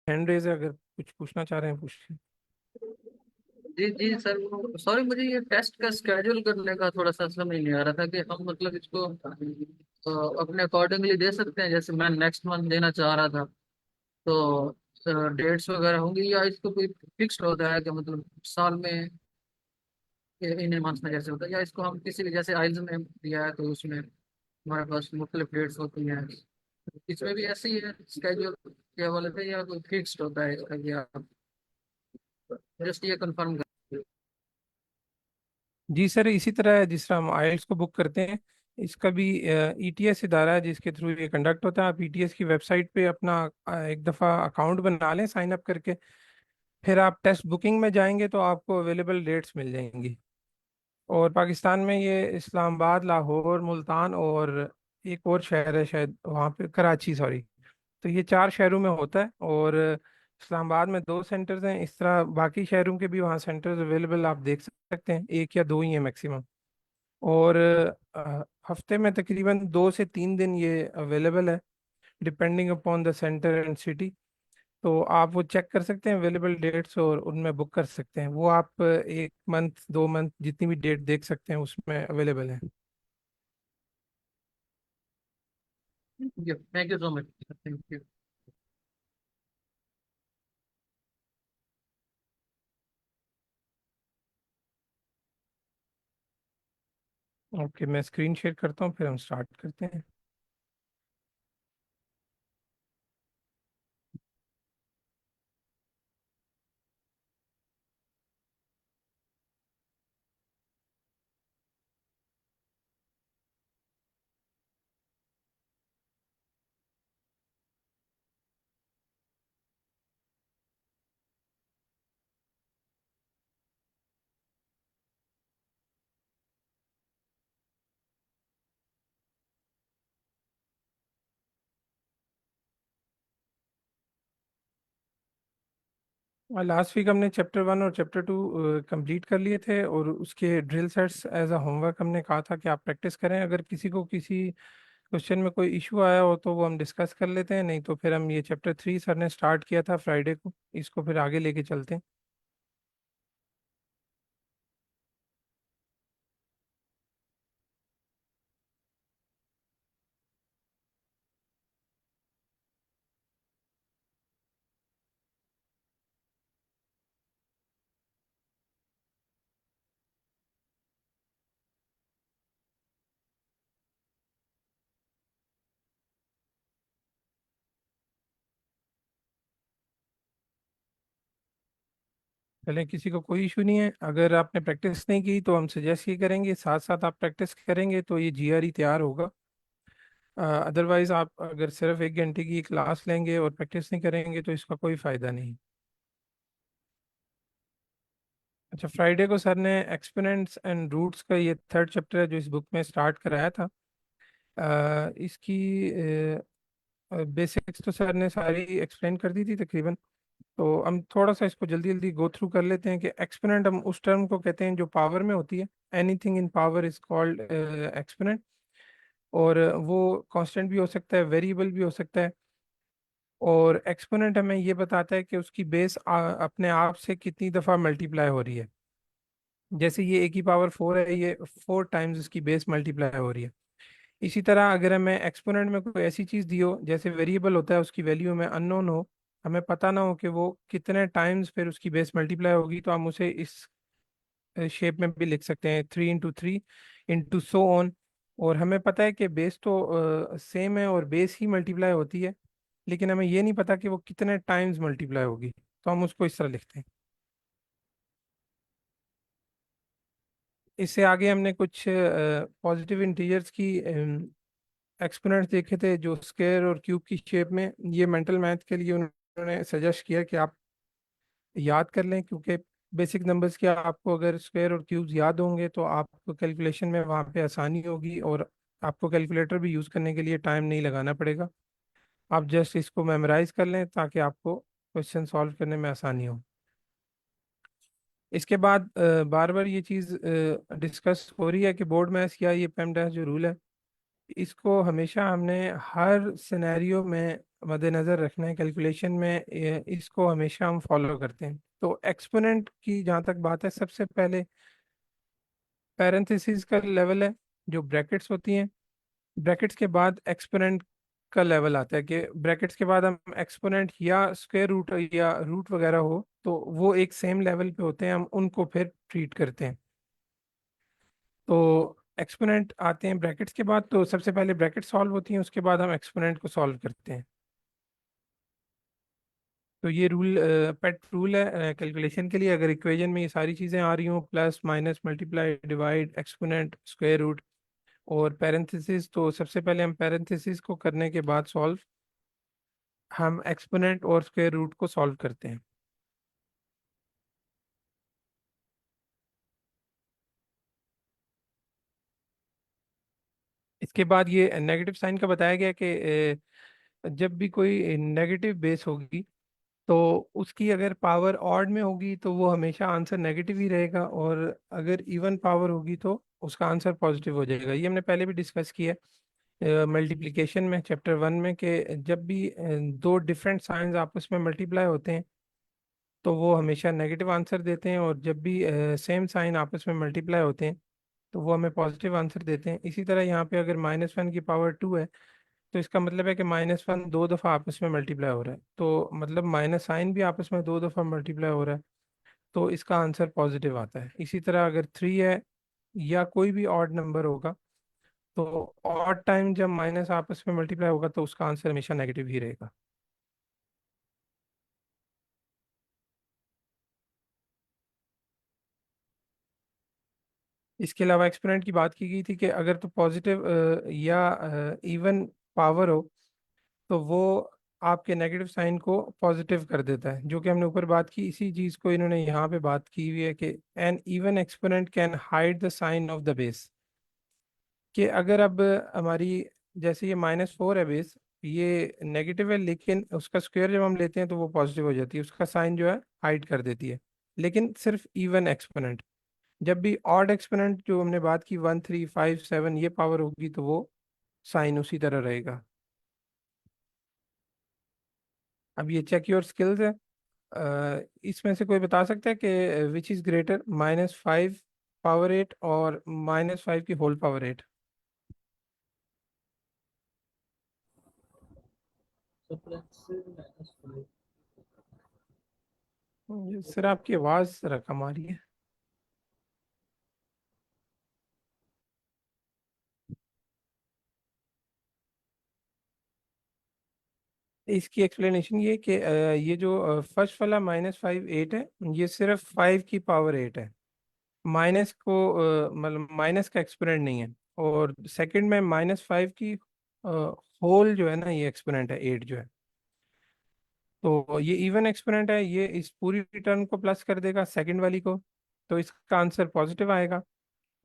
Hand raise है, अगर कुछ पूछना चाह रहे हैं पूछिए। जी जी सर, सॉरी, मुझे ये टेस्ट का स्केड्यूल करने का थोड़ा सा समझ नहीं आ रहा था कि हम मतलब इसको अपने अकॉर्डिंगली दे सकते हैं। जैसे मैं नेक्स्ट मंथ देना चाह रहा था, तो डेट्स वगैरह होंगी, या इसको कोई फिक्स्ड होता है कि मतलब साल में इन मंथ्स में जैसे होता है, या इसको हम किसी भी, जैसे आइल्स में दिया है तो उसमें हमारे पास मुख्तलिफ डेट्स होती हैं। इसमें भी ऐसे ही है स्केड्यूल क्या बोले थे, या कोई फिक्स्ड होता है इसका, कि आप जस्ट ये कंफर्म कर। जी सर, इसी तरह है जिस तरह हम आइल्स को बुक करते हैं, इसका भी ईटीएस इदारा है जिसके थ्रू ये कंडक्ट होता है। आप ईटीएस की वेबसाइट पे अपना एक दफ़ा अकाउंट बना लें साइन अप करके। फिर आप टेस्ट बुकिंग में जाएंगे तो आपको अवेलेबल डेट्स मिल जाएंगी। और पाकिस्तान में ये इस्लामाबाद, लाहौर, मुल्तान और एक और शहर है शायद वहाँ पे, कराची सॉरी। तो ये चार शहरों में होता है। और इस्लामाबाद में दो सेंटर्स हैं। इस तरह बाकी शहरों के भी वहाँ सेंटर्स अवेलेबल आप देख सकते हैं, एक या दो ही हैं मैक्सिमम। और हफ्ते में तकरीबन 2 से 3 दिन ये अवेलेबल है, depending upon the centre and city. तो आप वो चेक कर सकते हैं अवेलेबल डेट्स और उनमें बुक कर सकते हैं। वो आप 1 मंथ 2 मंथ जितनी भी डेट देख सकते हैं उसमें अवेलेबल है। Thank you so much. Thank you. Okay, मैं स्क्रीन शेयर करता हूँ फिर हम स्टार्ट करते हैं। और लास्ट वीक हमने चैप्टर 1 और चैप्टर 2 कंप्लीट कर लिए थे, और उसके drill sets as a homework हमने कहा था कि आप प्रैक्टिस करें। अगर किसी को किसी क्वेश्चन में कोई इशू आया हो तो वो हम डिस्कस कर लेते हैं, नहीं तो फिर हम ये चैप्टर 3 सर ने स्टार्ट किया था फ्राइडे को, इसको फिर आगे लेके चलते हैं। चलें, किसी को कोई इशू नहीं है। अगर आपने प्रैक्टिस नहीं की तो हम सजेस्ट ये करेंगे साथ साथ आप प्रैक्टिस करेंगे तो ये जीआरई तैयार होगा। अदरवाइज आप अगर सिर्फ 1 घंटे की क्लास लेंगे और प्रैक्टिस नहीं करेंगे तो इसका कोई फ़ायदा नहीं। अच्छा, फ्राइडे को सर ने एक्सपोनेंट्स एंड रूट्स का ये थर्ड चैप्टर है जो इस बुक में स्टार्ट कराया था। इसकी बेसिक्स तो सर ने सारी एक्सप्लेन कर दी थी तकरीबन। तो हम थोड़ा सा इसको जल्दी जल्दी गो थ्रू कर लेते हैं कि एक्सपोनेंट हम उस टर्म को कहते हैं जो पावर में होती है। Anything in power is called exponent. और वो कांस्टेंट भी हो सकता है, वेरिएबल भी हो सकता है। और एक्सपोनेंट हमें ये बताता है कि उसकी बेस अपने आप से कितनी दफ़ा मल्टीप्लाई हो रही है। जैसे ये A की पावर 4 है, ये 4 टाइम्स इसकी बेस मल्टीप्लाई हो रही है। इसी तरह अगर हमें एक्सपोनेंट में कोई ऐसी चीज़ दी हो, जैसे वेरिएबल होता है उसकी वैल्यू में अननोन हो, हमें पता ना हो कि वो कितने टाइम्स फिर उसकी बेस मल्टीप्लाई होगी, तो हम उसे इस शेप में भी लिख सकते हैं, 3 × 3 × सो ऑन। और हमें पता है कि बेस तो सेम है और बेस ही मल्टीप्लाई होती है, लेकिन हमें ये नहीं पता कि वो कितने टाइम्स मल्टीप्लाई होगी, तो हम उसको इस तरह लिखते हैं। इससे आगे हमने कुछ पॉजिटिव इंटीजर्स की एक्सपोनेंट्स देखे थे जो स्क्वायर और क्यूब की शेप में। ये मेंटल मैथ के लिए उन्होंने सजेस्ट किया कि आप याद कर लें, क्योंकि बेसिक नंबर्स के आपको अगर स्क्वायर और क्यूब्स याद होंगे तो आपको कैलकुलेशन में वहाँ पे आसानी होगी, और आपको कैलकुलेटर भी यूज़ करने के लिए टाइम नहीं लगाना पड़ेगा। आप जस्ट इसको मेमोराइज कर लें ताकि आपको क्वेश्चन सॉल्व करने में आसानी हो। इसके बाद बार बार ये चीज़ डिस्कस हो रही है कि बोर्ड मैथ्स या ये पेमडैस जो रूल है, इसको हमेशा हमने हर सिनेरियो में मद्देनज़र रखना है कैलकुलेशन में, इसको हमेशा हम फॉलो करते हैं। तो एक्सपोनेंट की जहाँ तक बात है, सबसे पहले पैरेंथेसिस का लेवल है, जो ब्रैकेट्स होती हैं। ब्रैकेट्स के बाद एक्सपोनेंट का लेवल आता है कि ब्रैकेट्स के बाद हम एक्सपोनेंट या स्क्वायर रूट या रूट वगैरह हो तो वो एक सेम लेवल पे होते हैं, हम उनको फिर ट्रीट करते हैं। तो एक्सपोनेंट आते हैं ब्रैकेट्स के बाद, तो सबसे पहले ब्रैकेट सॉल्व होती हैं, उसके बाद हम एक्सपोनेंट को सॉल्व करते हैं। तो ये रूल पेट रूल है कैलकुलेशन के लिए। अगर इक्वेशन में ये सारी चीज़ें आ रही हों, plus minus multiply divide exponent square root और पैरेंथेसिस, तो सबसे पहले हम पैरेंथेसिस को करने के बाद सॉल्व हम एक्सपोनेंट और स्क्वायर रूट को सॉल्व करते हैं। इसके बाद ये नेगेटिव साइन का बताया गया कि जब भी कोई नेगेटिव बेस होगी तो उसकी अगर पावर ऑड में होगी तो वो हमेशा आंसर नेगेटिव ही रहेगा, और अगर इवन पावर होगी तो उसका आंसर पॉजिटिव हो जाएगा। ये हमने पहले भी डिस्कस किया है मल्टीप्लिकेशन में, चैप्टर 1 में, कि जब भी दो डिफरेंट साइंस आपस में मल्टीप्लाई होते हैं तो वो हमेशा नेगेटिव आंसर देते हैं, और जब भी सेम साइन आपस में मल्टीप्लाई होते हैं तो वो हमें पॉजिटिव आंसर देते हैं। इसी तरह यहाँ पे अगर -1 की पावर 2 है तो इसका मतलब है कि -1 दो दफ़ा आपस में मल्टीप्लाई हो रहा है, तो मतलब माइनस साइन भी आपस में दो दफ़ा मल्टीप्लाई हो रहा है, तो इसका आंसर पॉजिटिव आता है। इसी तरह अगर 3 है या कोई भी ऑड नंबर होगा तो ऑड टाइम जब माइनस आपस में मल्टीप्लाई होगा तो उसका आंसर हमेशा नेगेटिव ही रहेगा। इसके अलावा एक्सपोनेंट की बात की गई थी कि अगर तो पॉजिटिव या इवन पावर हो तो वो आपके नेगेटिव साइन को पॉजिटिव कर देता है, जो कि हमने ऊपर बात की। इसी चीज़ को इन्होंने यहाँ पे बात की हुई है कि an even exponent can hide the sign of the base. कि अगर अब हमारी, जैसे ये -4 है बेस, ये नेगेटिव है, लेकिन उसका स्क्वायर जब हम लेते हैं तो वो पॉजिटिव हो जाती है, उसका साइन जो है हाइड कर देती है। लेकिन सिर्फ इवन एक्सपोनेंट, जब भी ऑड एक्सपोनेंट जो हमने बात की 1 3 5 7 ये पावर होगी तो वो साइन उसी तरह रहेगा। अब ये चेक योर स्किल्स है। इसमें से कोई बता सकता है कि विच इज़ ग्रेटर, -5 पावर 8 और -5 की होल पावर 8? सर आपकी आवाज़ जरा कम आ रही है। इसकी एक्सप्लेनेशन ये कि ये जो फर्स्ट वाला -5 8 है, ये सिर्फ 5 की पावर 8 है। माइनस को मतलब माइनस का एक्सपोनेंट नहीं है। और सेकंड में -5 की होल जो है ना, ये एक्सपोनेंट है 8 जो है। तो ये इवन एक्सपोनेंट है, ये इस पूरी टर्म को प्लस कर देगा सेकंड वाली को, तो इसका आंसर पॉजिटिव आएगा।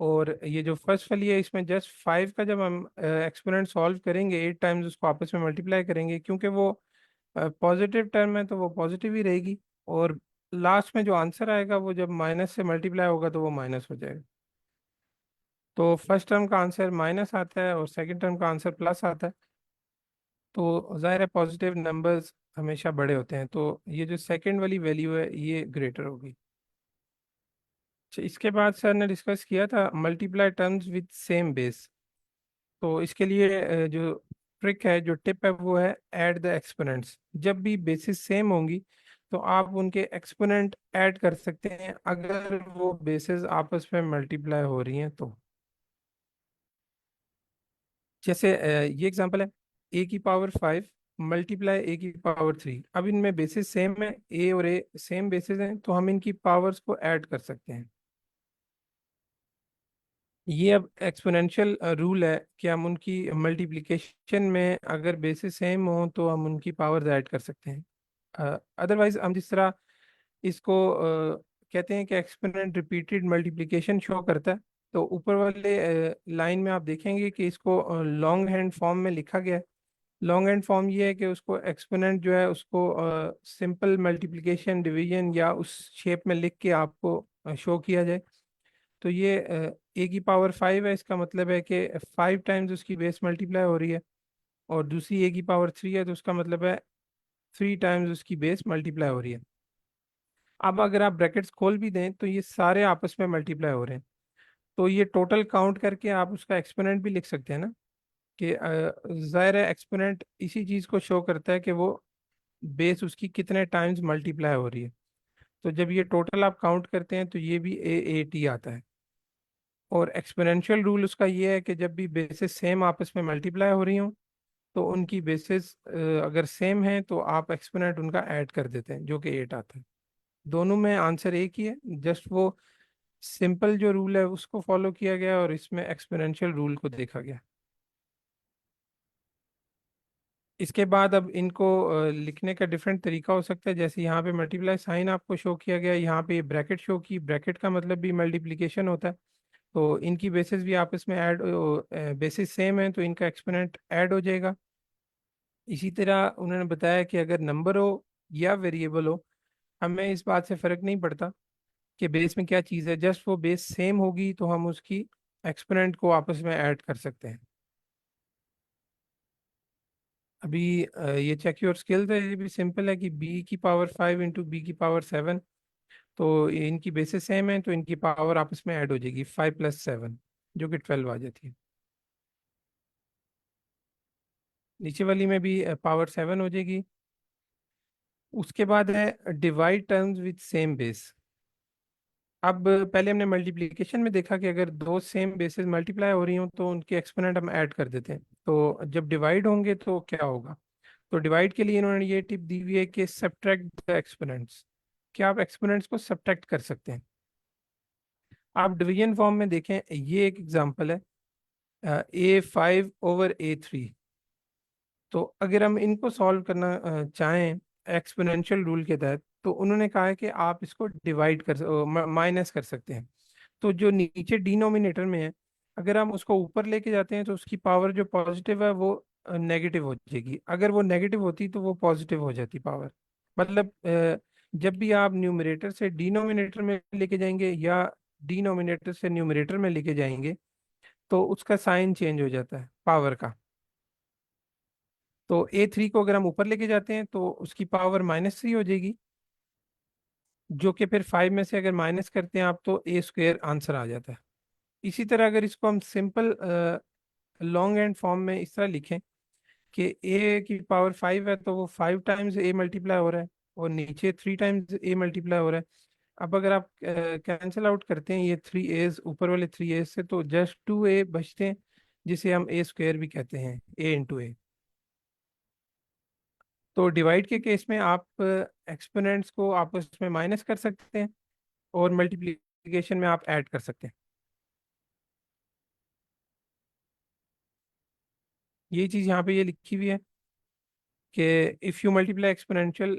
और ये जो फर्स्ट वाली है, इसमें जस्ट 5 का जब हम एक्सपोनेंट सॉल्व करेंगे 8 टाइम्स उसको आपस में मल्टीप्लाई करेंगे, क्योंकि वो पॉजिटिव टर्म है तो वो पॉजिटिव ही रहेगी। और लास्ट में जो आंसर आएगा वो जब माइनस से मल्टीप्लाई होगा तो वो माइनस हो जाएगा। तो फर्स्ट टर्म का आंसर माइनस आता है और सेकंड टर्म का आंसर प्लस आता है। तो जाहिर है पॉजिटिव नंबर्स हमेशा बड़े होते हैं, तो ये जो सेकंड वाली वैल्यू है ये ग्रेटर होगी। अच्छा, इसके बाद सर ने डिस्कस किया था multiply terms with same base. तो इसके लिए जो ट्रिक है, जो टिप है, वो है ऐड द एक्सपोनेंट्स। जब भी बेसिस सेम होंगी तो आप उनके एक्सपोनेंट ऐड कर सकते हैं, अगर वो बेसिस आपस में मल्टीप्लाई हो रही हैं तो। जैसे ये एग्जांपल है, a की पावर 5 मल्टीप्लाई a की पावर 3। अब इनमें बेसिस सेम है, a और a सेम बेसिस हैं, तो हम इनकी पावर्स को ऐड कर सकते हैं। ये अब एक्सपोनेंशियल रूल है कि हम उनकी मल्टीप्लिकेशन में अगर बेसिस सेम हो तो हम उनकी पावर्स ऐड कर सकते हैं। अदरवाइज हम जिस तरह इसको कहते हैं कि एक्सपोनेंट रिपीटेड मल्टीप्लिकेशन शो करता है, तो ऊपर वाले लाइन में आप देखेंगे कि इसको लॉन्ग हैंड फॉर्म में लिखा गया है। लॉन्ग हैंड फॉर्म ये है कि उसको एक्सपोनेंट जो है उसको सिंपल मल्टीप्लिकेशन डिवीजन या उस शेप में लिख के आपको शो किया जाए। तो ये a की पावर 5 है, इसका मतलब है कि 5 टाइम्स उसकी बेस मल्टीप्लाई हो रही है। और दूसरी ए की पावर 3 है, तो उसका मतलब है 3 टाइम्स उसकी बेस मल्टीप्लाई हो रही है। अब अगर आप ब्रैकेट्स खोल भी दें तो ये सारे आपस में मल्टीप्लाई हो रहे हैं, तो ये टोटल काउंट करके आप उसका एक्सपोनेंट भी लिख सकते हैं ना, कि जाहिर है एक्सपोनेंट इसी चीज़ को शो करता है कि वो बेस उसकी कितने टाइम्स मल्टीप्लाई हो रही है। तो जब ये टोटल आप काउंट करते हैं तो ये भी AAT आता है। और एक्सपोनेंशियल रूल उसका ये है कि जब भी बेसिस सेम आपस में मल्टीप्लाई हो रही हों तो उनकी बेसिस अगर सेम है तो आप एक्सपोनेंट उनका ऐड कर देते हैं, जो कि 8 आता है। दोनों में आंसर एक ही है, जस्ट वो सिंपल जो रूल है उसको फॉलो किया गया और इसमें एक्सपोनेंशियल रूल को देखा गया। इसके बाद अब इनको लिखने का डिफरेंट तरीका हो सकता है, जैसे यहाँ पे मल्टीप्लाई साइन आपको शो किया गया, यहाँ पे ब्रैकेट शो की, ब्रैकेट का मतलब भी मल्टीप्लिकेशन होता है। तो इनकी बेसिस भी आपस में ऐड, बेसिस सेम है तो इनका एक्सपोनेंट ऐड हो जाएगा। इसी तरह उन्होंने बताया कि अगर नंबर हो या वेरिएबल हो, हमें इस बात से फ़र्क नहीं पड़ता कि बेस में क्या चीज़ है, जस्ट वो बेस सेम होगी तो हम उसकी एक्सपोनेंट को आपस में ऐड कर सकते हैं। अभी ये चेक योर स्किल्स है, ये भी सिंपल है कि बी की पावर 5 इंटू बी की पावर 7, तो इनकी बेसिस सेम है तो इनकी पावर आपस में ऐड हो जाएगी 5 + 7, जो कि 12 आ जाती है। नीचे वाली में भी पावर 7 हो जाएगी। उसके बाद है divide terms with same base. अब पहले हमने मल्टीप्लिकेशन में देखा कि अगर दो सेम बेसेस मल्टीप्लाई हो रही हों तो उनके एक्सपोनेंट हम ऐड कर देते हैं, तो जब डिवाइड होंगे तो क्या होगा। तो डिवाइड के लिए इन्होंने ये टिप दी हुई है कि सब्ट्रैक्ट द एक्सपोनेंट्स, क्या आप एक्सपोनेंट्स को सब्ट्रैक्ट कर सकते हैं। आप डिवीजन फॉर्म में देखें, ये एक एग्जांपल है, A5/A3। तो अगर हम इनको सॉल्व करना चाहें एक्सपोनेंशियल रूल के तहत, तो उन्होंने कहा है कि आप इसको डिवाइड कर माइनस कर सकते हैं। तो जो नीचे डिनोमिनेटर में है, अगर हम उसको ऊपर लेके जाते हैं तो उसकी पावर जो पॉजिटिव है वो नेगेटिव हो जाएगी, अगर वो नेगेटिव होती तो वो पॉजिटिव हो जाती पावर। मतलब जब भी आप न्यूमरेटर से डिनोमिनेटर में लेके जाएंगे या डिनोमिनेटर से न्यूमरेटर में लेके जाएंगे तो उसका साइन चेंज हो जाता है पावर का। तो A3 को अगर हम ऊपर लेके जाते हैं तो उसकी पावर -3 हो जाएगी, जो कि फिर 5 में से अगर माइनस करते हैं आप तो A² आंसर आ जाता है। इसी तरह अगर इसको हम सिंपल लॉन्ग एंड फॉर्म में इस तरह लिखें कि A की पावर 5 है तो वो 5 टाइम्स A मल्टीप्लाई हो रहा है और नीचे 3 टाइम्स A मल्टीप्लाई हो रहा है। अब अगर आप कैंसिल आउट करते हैं ये 3 A's ऊपर वाले 3 A's से, तो जस्ट 2A बचते हैं, जिसे हम A² भी कहते हैं, A × A। तो डिवाइड के केस में आप एक्सपोनेंट्स को आपस में माइनस कर सकते हैं और मल्टीप्लिकेशन में आप ऐड कर सकते हैं। ये चीज़ यहाँ पे ये लिखी हुई है कि if you multiply exponential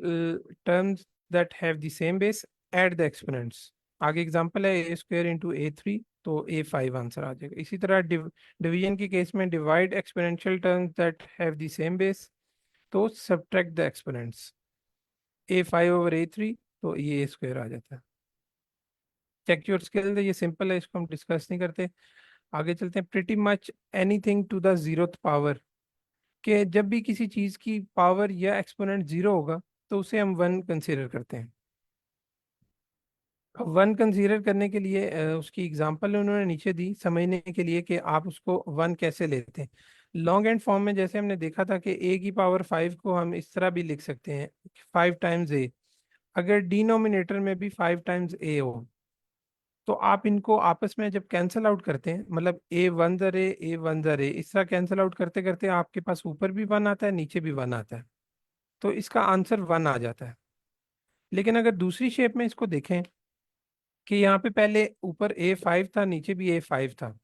terms that have the same base, add the exponents. आगे एग्जांपल है A² × A3, तो A5 आंसर आ जाएगा। इसी तरह डिवीजन के केस में divide exponential terms that have the same base, तो सब्ट्रैक्ट द एक्सपोनेंट्स। A5/A3, तो ये A² आ जाता है। चेक योर स्किल, ये सिंपल है, इसको हम डिस्कस नहीं करते। आगे चलते हैं। Pretty much anything to the zeroth power, कि जब भी किसी चीज़ की पावर या एक्सपोनेंट जीरो होगा तो उसे हम वन कंसीडर करते हैं। अब वन कंसीडर करने के लिए उसकी एग्जांपल उन्होंने नीचे दी समझने के लिए कि आप उसको वन कैसे लेते हैं। लॉन्ग एंड फॉर्म में जैसे हमने देखा था कि A की पावर 5 को हम इस तरह भी लिख सकते हैं, 5 टाइम्स A। अगर डिनोमिनेटर में भी 5 टाइम्स A हो तो आप इनको आपस में जब कैंसिल आउट करते हैं, मतलब A1 * A इस तरह कैंसिल आउट करते करते आपके पास ऊपर भी वन आता है नीचे भी वन आता है, तो इसका आंसर वन आ जाता है। लेकिन अगर दूसरी शेप में इसको देखें कि यहाँ पे पहले ऊपर A5 था नीचे भी A5 था,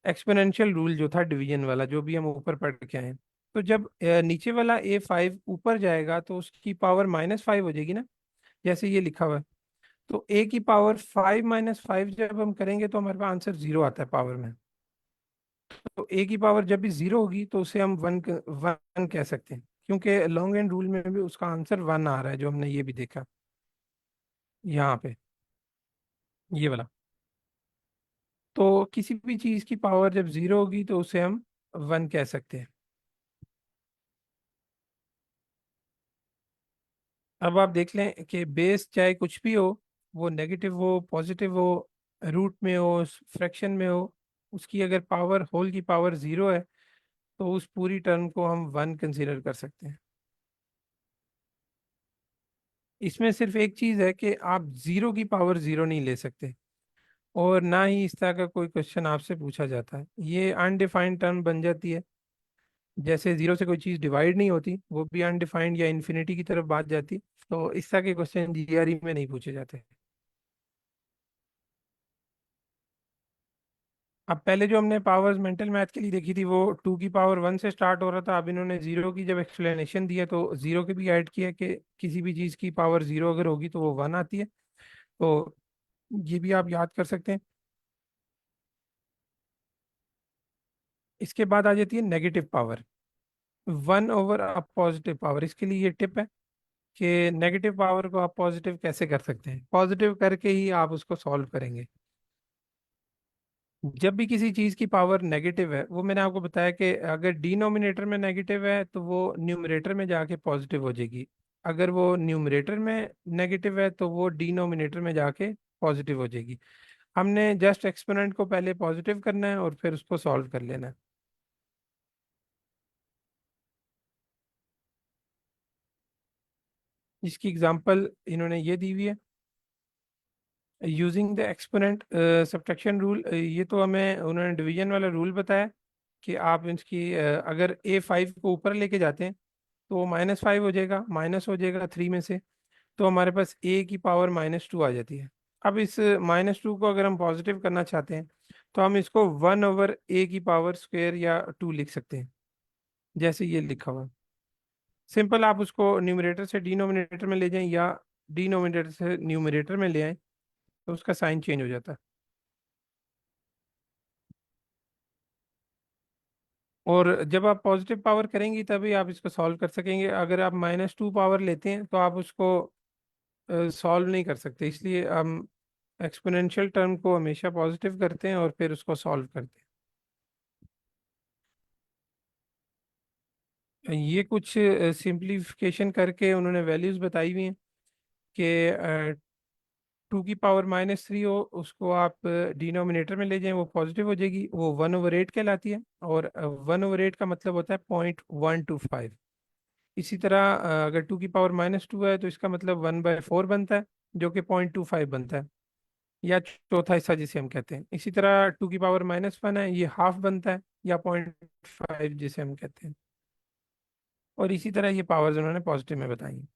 एक्सपोनेंशियल रूल जो था डिवीजन वाला जो भी हम ऊपर पढ़ के आए हैं, तो जब नीचे वाला A5 ऊपर जाएगा तो उसकी पावर -5 हो जाएगी ना, जैसे ये लिखा हुआ है। तो A की पावर 5 - 5 जब हम करेंगे तो हमारे पास आंसर जीरो आता है पावर में। तो A की पावर जब भी जीरो होगी तो उसे हम वन वन कह सकते हैं, क्योंकि लॉन्ग एंड रूल में भी उसका आंसर वन आ रहा है, जो हमने ये भी देखा यहाँ पे, ये वाला। तो किसी भी चीज़ की पावर जब जीरो होगी तो उसे हम वन कह सकते हैं। अब आप देख लें कि बेस चाहे कुछ भी हो, वो नेगेटिव हो पॉजिटिव हो, रूट में हो फ्रैक्शन में हो, उसकी अगर पावर होल की पावर जीरो है तो उस पूरी टर्म को हम वन कंसीडर कर सकते हैं। इसमें सिर्फ एक चीज़ है कि आप जीरो की पावर जीरो नहीं ले सकते, और ना ही इस तरह का कोई क्वेश्चन आपसे पूछा जाता है। ये अनडिफाइंड टर्म बन जाती है। जैसे जीरो से कोई चीज़ डिवाइड नहीं होती, वो भी अनडिफाइंड या इन्फिनिटी की तरफ बात जाती। तो इस तरह के क्वेश्चन जीआरई में नहीं पूछे जाते। अब पहले जो हमने पावर्स मेंटल मैथ के लिए देखी थी वो टू की पावर वन से स्टार्ट हो रहा था। अब इन्होंने जीरो की जब एक्सप्लेनेशन दिया तो जीरो के भी ऐड किया कि किसी भी चीज़ की पावर जीरो अगर होगी तो वो वन आती है। तो ये भी आप याद कर सकते हैं। इसके बाद आ जाती है negative power, one over a positive power. इसके लिए ये टिप है कि नेगेटिव पावर को आप पॉजिटिव कैसे कर सकते हैं, पॉजिटिव करके ही आप उसको सॉल्व करेंगे। जब भी किसी चीज़ की पावर नेगेटिव है, वो मैंने आपको बताया कि अगर डिनोमिनेटर में नेगेटिव है तो वो न्यूमरेटर में जाके पॉजिटिव हो जाएगी। अगर वो न्यूमरेटर में नेगेटिव है तो वो डिनोमिनेटर में जाके पॉजिटिव हो जाएगी। हमने जस्ट एक्सपोनेंट को पहले पॉजिटिव करना है और फिर उसको सॉल्व कर लेना है। इसकी एग्जांपल इन्होंने ये दी हुई है, using the exponent subtraction rule. ये तो हमें उन्होंने डिवीजन वाला रूल बताया कि आप इसकी अगर ए फाइव को ऊपर लेके जाते हैं तो वो माइनस फाइव हो जाएगा, माइनस हो जाएगा थ्री में से, तो हमारे पास ए की पावर माइनस टू आ जाती है। अब इस माइनस टू को अगर हम पॉजिटिव करना चाहते हैं तो हम इसको वन ओवर ए की पावर स्क्वायर या टू लिख सकते हैं, जैसे ये लिखा हुआ है। सिंपल, आप उसको न्यूमरेटर से डिनोमिनेटर में ले जाएं या डिनोमिनेटर से न्यूमरेटर में ले आएं तो उसका साइन चेंज हो जाता है। और जब आप पॉजिटिव पावर करेंगी तभी आप इसको सॉल्व कर सकेंगे। अगर आप माइनस टू पावर लेते हैं तो आप उसको सॉल्व नहीं कर सकते, इसलिए हम एक्सपोनेंशियल टर्म को हमेशा पॉजिटिव करते हैं और फिर उसको सॉल्व करते हैं। ये कुछ सिंप्लीफिकेशन करके उन्होंने वैल्यूज बताई हुई हैं कि टू की पावर माइनस थ्री हो, उसको आप डिनोमिनेटर में ले जाएं, वो पॉजिटिव हो जाएगी, वो वन ओवर एट कहलाती है। और वन ओवर एट का मतलब होता है 0.125। इसी तरह अगर टू की पावर माइनस टू है तो इसका मतलब वन बाय फोर बनता है, जो कि 0.25 बनता है, या चौथा हिस्सा जिसे हम कहते हैं। इसी तरह टू की पावर माइनस वन है, ये हाफ बनता है, या 0.5 जिसे हम कहते हैं। और इसी तरह ये पावर्स उन्होंने पॉजिटिव में बताई हैं।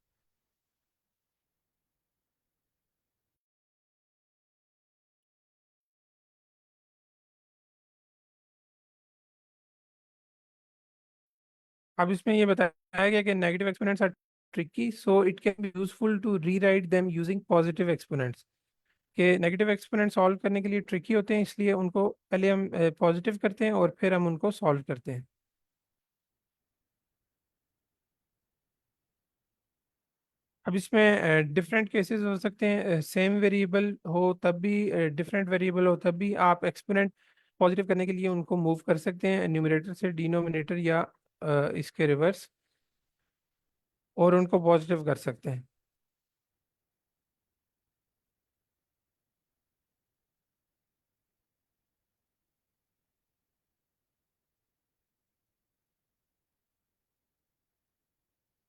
अब इसमें ये बताया गया कि negative exponents are tricky, so it can be useful to rewrite them using positive exponents. के नेगेटिव एक्सपोनेंट सॉल्व करने के लिए ट्रिकी होते हैं, इसलिए उनको पहले हम पॉजिटिव करते हैं और फिर हम उनको सॉल्व करते हैं। अब इसमें डिफरेंट केसेस हो सकते हैं, सेम वेरिएबल हो तब भी, डिफरेंट वेरिएबल हो तब भी आप एक्सपोनेंट पॉजिटिव करने के लिए उनको मूव कर सकते हैं न्यूमरेटर से डिनोमिनेटर या इसके रिवर्स, और उनको पॉजिटिव कर सकते हैं।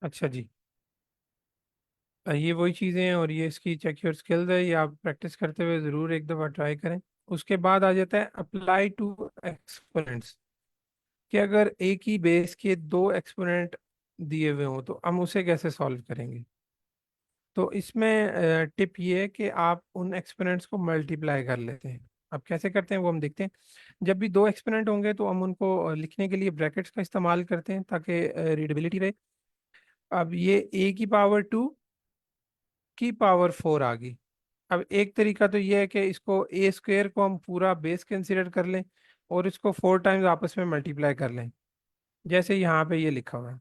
अच्छा जी। ये वही चीज़ें हैं और ये इसकी चेक योर स्किल्स है, ये आप प्रैक्टिस करते हुए ज़रूर एक दफ़ा ट्राई करें। उसके बाद आ जाता है अप्लाई टू एक्सपोनेंट्स, कि अगर एक ही बेस के दो एक्सपोनेंट दिए हुए हों तो हम उसे कैसे सॉल्व करेंगे। तो इसमें टिप ये है कि आप उन एक्सपोनेंट्स को मल्टीप्लाई कर लेते हैं। अब कैसे करते हैं वो हम देखते हैं। जब भी दो एक्सपोनेंट होंगे तो हम उनको लिखने के लिए ब्रैकेट्स का इस्तेमाल करते हैं ताकि रीडेबिलिटी रहे। अब ये ए की पावर टू की पावर फोर आ गई। अब एक तरीका तो ये है कि इसको ए स्क्वेयर को हम पूरा बेस कंसिडर कर लें और इसको फोर टाइम्स आपस में मल्टीप्लाई कर लें, जैसे यहाँ पे ये लिखा हुआ है।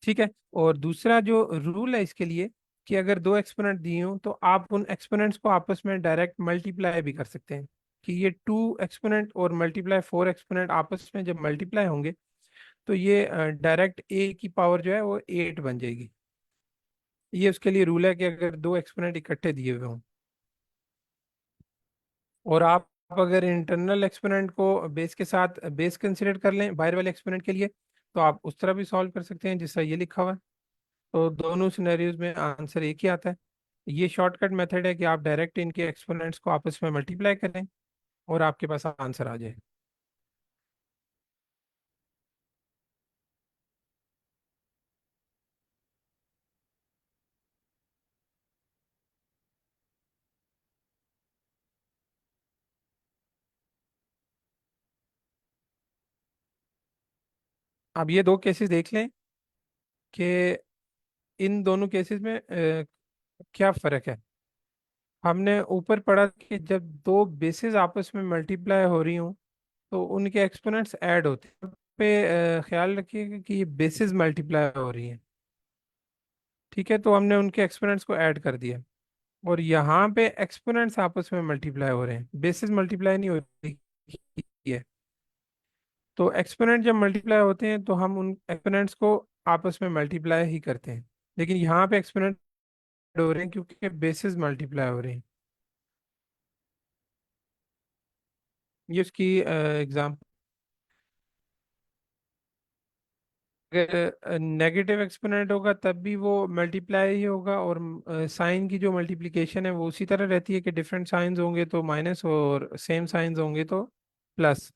ठीक है। और दूसरा जो रूल है इसके लिए, कि अगर दो एक्सपोनेंट दिए हों तो आप उन एक्सपोनेंट्स को आपस में डायरेक्ट मल्टीप्लाई भी कर सकते हैं, कि ये टू एक्सपोनेंट और मल्टीप्लाई फोर एक्सपोनेंट आपस में जब मल्टीप्लाई होंगे तो ये डायरेक्ट ए की पावर जो है वो एट बन जाएगी। ये उसके लिए रूल है कि अगर दो एक्सपोनेंट इकट्ठे दिए हुए हों, और आप अगर इंटरनल एक्सपोनेंट को बेस के साथ बेस कंसिडर कर लें बाहर वाले एक्सपोनेंट के लिए, तो आप उस तरह भी सॉल्व कर सकते हैं जिससा ये लिखा हुआ है। तो दोनों सिनेरियोज में आंसर एक ही आता है। ये शॉर्टकट मेथड है कि आप डायरेक्ट इनके एक्सपोनेंट्स को आपस में मल्टीप्लाई करें और आपके पास आंसर आ जाए। अब ये दो केसेस देख लें कि इन दोनों केसेस में क्या फ़र्क है। हमने ऊपर पढ़ा कि जब दो बेसेस आपस में मल्टीप्लाई हो रही हूँ तो उनके एक्सपोनेंट्स ऐड होते हैं। पे ख्याल रखिएगा कि ये बेसिस मल्टीप्लाई हो रही हैं, ठीक है, तो हमने उनके एक्सपोनेंट्स को ऐड कर दिया। और यहाँ पे एक्सपोनेंट्स आपस में मल्टीप्लाई हो रहे हैं, बेसिस मल्टीप्लाई नहीं हो रही है। तो एक्सपोनेंट जब मल्टीप्लाई होते हैं तो हम उन एक्सपोनेंट्स को आपस में मल्टीप्लाई ही करते हैं, लेकिन यहाँ पे एक्सपोनेंट हो रहे हैं क्योंकि बेसिस मल्टीप्लाई हो रहे हैं। ये उसकी एग्जाम्पल, अगर नेगेटिव एक्सपोनेंट होगा तब भी वो मल्टीप्लाई ही होगा, और साइन की जो मल्टीप्लिकेशन है वो उसी तरह रहती है कि डिफरेंट साइंस होंगे तो माइनस और सेम साइंस होंगे तो प्लस।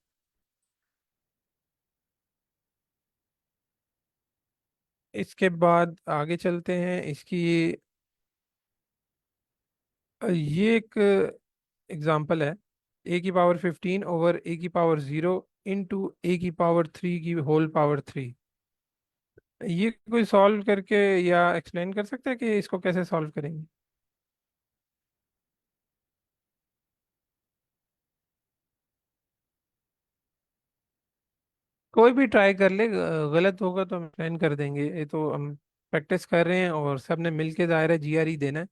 इसके बाद आगे चलते हैं। इसकी ये एक एग्जांपल है, ए की पावर 15 ओवर ए की पावर 0 इंटू ए की पावर 3 की होल पावर 3। ये कोई सॉल्व करके या एक्सप्लेन कर सकता है कि इसको कैसे सॉल्व करेंगे। कोई भी ट्राई कर ले, गलत होगा तो हम एक्सप्लेन कर देंगे। ये तो हम प्रैक्टिस कर रहे हैं और सब ने मिल के ज़ाहिर है जीआरई देना है।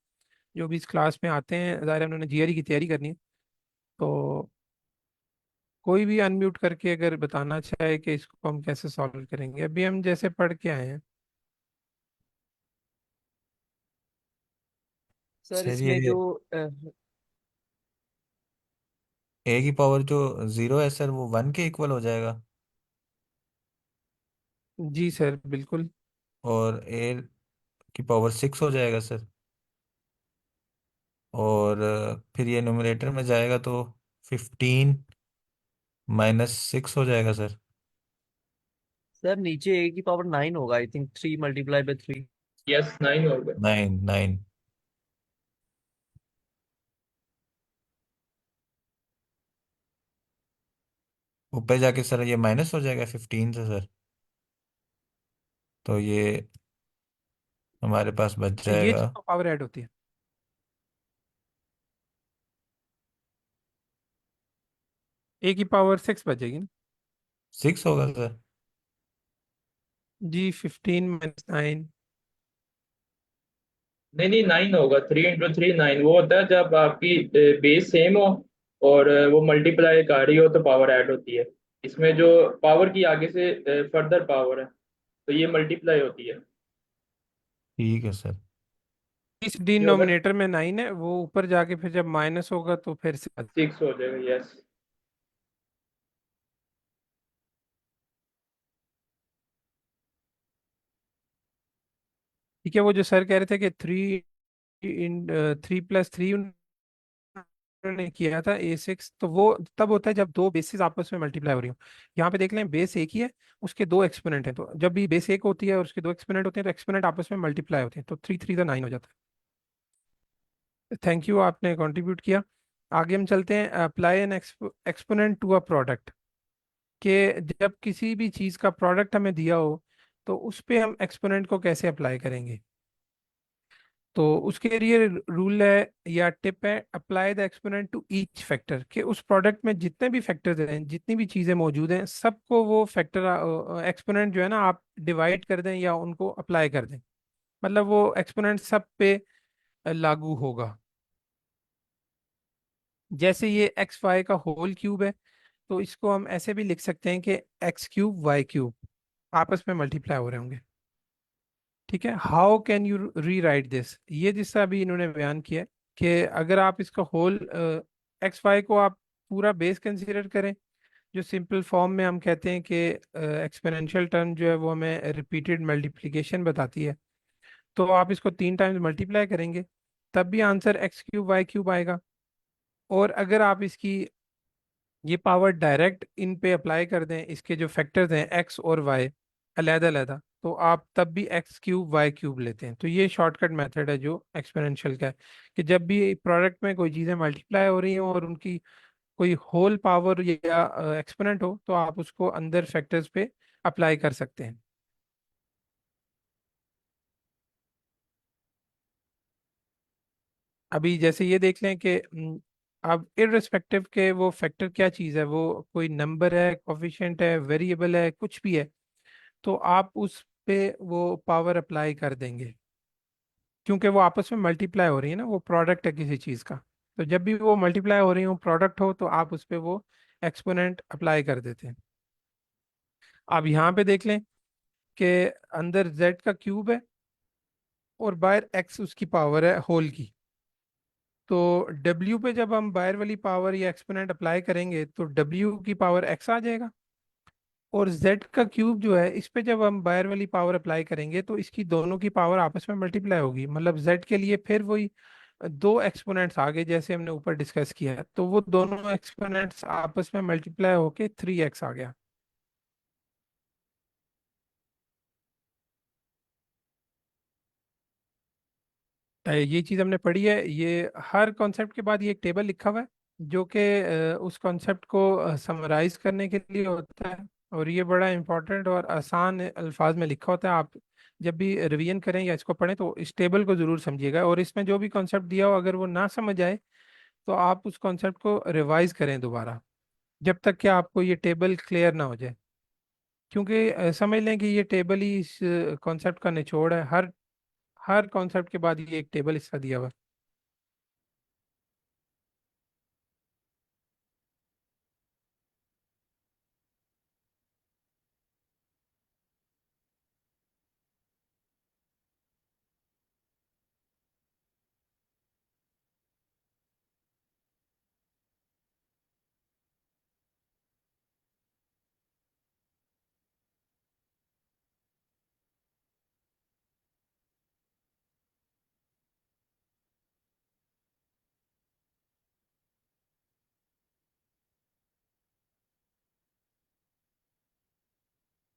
जो भी इस क्लास में आते हैं ज़ाहिर है उन्होंने जीआरई की तैयारी करनी है। तो कोई भी अनम्यूट करके अगर बताना चाहे कि इसको हम कैसे सॉल्व करेंगे, अभी हम जैसे पढ़ के आए हैं। सर सर इसमें ये जो ए की पावर जो 0 है सर वो 1 के इक्वल हो जाएगा। जी सर बिल्कुल। और ए की पावर 6 हो जाएगा सर। और फिर ये न्यूमरेटर में जाएगा तो 15 - 6 हो जाएगा सर। सर नीचे ए की पावर 9 होगा, आई थिंक 3 × 3। यस 9 होगा। 9 9। ऊपर जाके सर ये माइनस हो जाएगा 15 से सर। तो ये हमारे पास बच ये जाएगा। पावर ऐड होती है। ए की पावर 6 बचेगी ना। 6 होगा सर। जी 15 - 9। नहीं नहीं 9 होगा, 3 × 3 9 वो होता है जब आपकी बेस सेम हो और वो मल्टीप्लाई कर रही हो तो पावर ऐड होती है। इसमें जो पावर की आगे से फर्दर पावर है तो ये मल्टीप्लाई होती है। ठीक है सर। इस ये होगा डिनोमिनेटर में 9 है, वो ऊपर जाके फिर जब माइनस होगा तो फिर से 6 हो जाएगा। यस। ठीक है। वो जो सर कह रहे थे कि 3 + 3 उन्होंने किया था A6, तो वो तब होता है जब दो बेसिस आपस में मल्टीप्लाई हो रही हो। यहाँ पे देख लें बेस एक ही है, उसके दो एक्सपोनेंट हैं, तो जब भी बेस एक होती है और उसके दो एक्सपोनेंट होते हैं तो एक्सपोनेंट आपस में मल्टीप्लाई होते हैं, तो 3 3 9 हो जाता है। थैंक यू, आपने कंट्रीब्यूट किया। आगे हम चलते हैं। Apply an exponent to a product, कि जब किसी भी चीज़ का प्रोडक्ट हमें दिया हो तो उस पे हम एक्सपोनेंट को कैसे अप्लाई करेंगे। तो उसके लिए रूल है या टिप है, apply the exponent to each factor, कि उस प्रोडक्ट में जितने भी फैक्टर्स हैं, जितनी भी चीज़ें मौजूद हैं, सबको वो फैक्टर एक्सपोनेंट जो है ना आप डिवाइड कर दें या उनको अप्लाई कर दें। मतलब वो एक्सपोनेंट सब पे लागू होगा। जैसे ये एक्स वाई का होल क्यूब है, तो इसको हम ऐसे भी लिख सकते हैं कि एक्स क्यूब वाई क्यूब आपस में मल्टीप्लाई हो रहे होंगे। ठीक है, हाउ कैन यू री राइट दिस, ये जिससे अभी इन्होंने बयान किया है कि अगर आप इसका होल एक्स वाई को आप पूरा बेस कंसीडर करें, जो सिंपल फॉर्म में हम कहते हैं कि एक्सपोनेंशियल टर्म जो है वो हमें रिपीटेड मल्टीप्लिकेशन बताती है, तो आप इसको 3 टाइम्स मल्टीप्लाई करेंगे तब भी answer x cube y cube आएगा। और अगर आप इसकी ये पावर डायरेक्ट इन पे अप्लाई कर दें, इसके जो फैक्टर्स हैं एक्स और वाई अलहदा अलहदा, तो आप तब भी एक्स क्यूब वाई क्यूब लेते हैं। तो ये शॉर्टकट मेथड है जो एक्सपोनेंशियल का है, कि जब भी प्रोडक्ट में कोई चीज़ें मल्टीप्लाई हो रही हैं और उनकी कोई होल पावर या एक्सपोनेंट हो, तो आप उसको अंदर फैक्टर्स पे अप्लाई कर सकते हैं। अभी जैसे ये देख लें कि अब इररिस्पेक्टिव के वो फैक्टर क्या चीज़ है, वो कोई नंबर है, कोफिशिएंट है, वेरिएबल है, कुछ भी है, तो आप उस पे वो पावर अप्लाई कर देंगे, क्योंकि वो आपस में मल्टीप्लाई हो रही है ना, वो प्रोडक्ट है किसी चीज़ का। तो जब भी वो मल्टीप्लाई हो रही हो, प्रोडक्ट हो, तो आप उस पे वो एक्सपोनेंट अप्लाई कर देते हैं। अब यहाँ पे देख लें कि अंदर z का क्यूब है और बाहर x उसकी पावर है होल की। तो w पे जब हम बाहर वाली पावर या एक्सपोनेंट अप्लाई करेंगे तो w की पावर x आ जाएगा। और z का क्यूब जो है, इस पे जब हम बाहर वाली पावर अप्लाई करेंगे तो इसकी दोनों की पावर आपस में मल्टीप्लाई होगी, मतलब z के लिए फिर वही दो एक्सपोनेंट्स आ गए जैसे हमने ऊपर डिस्कस किया है, तो वो दोनों एक्सपोनेंट्स आपस में मल्टीप्लाई होके 3x आ गया। ये चीज़ हमने पढ़ी है, ये हर कॉन्सेप्ट के बाद ये एक टेबल लिखा हुआ है जो कि उस कॉन्सेप्ट को समराइज करने के लिए होता है, और ये बड़ा इंपॉर्टेंट और आसान अल्फाज में लिखा होता है। आप जब भी रिवीजन करें या इसको पढ़ें तो इस टेबल को ज़रूर समझिएगा, और इसमें जो भी कॉन्सेप्ट दिया हो अगर वो ना समझ आए तो आप उस कॉन्सेप्ट को रिवाइज करें दोबारा, जब तक कि आपको ये टेबल क्लियर ना हो जाए। क्योंकि समझ लें कि ये टेबल ही इस कॉन्सेप्ट का निचोड़ है, हर हर कॉन्सेप्ट के बाद ये एक टेबल हिस्सा दिया हुआ है।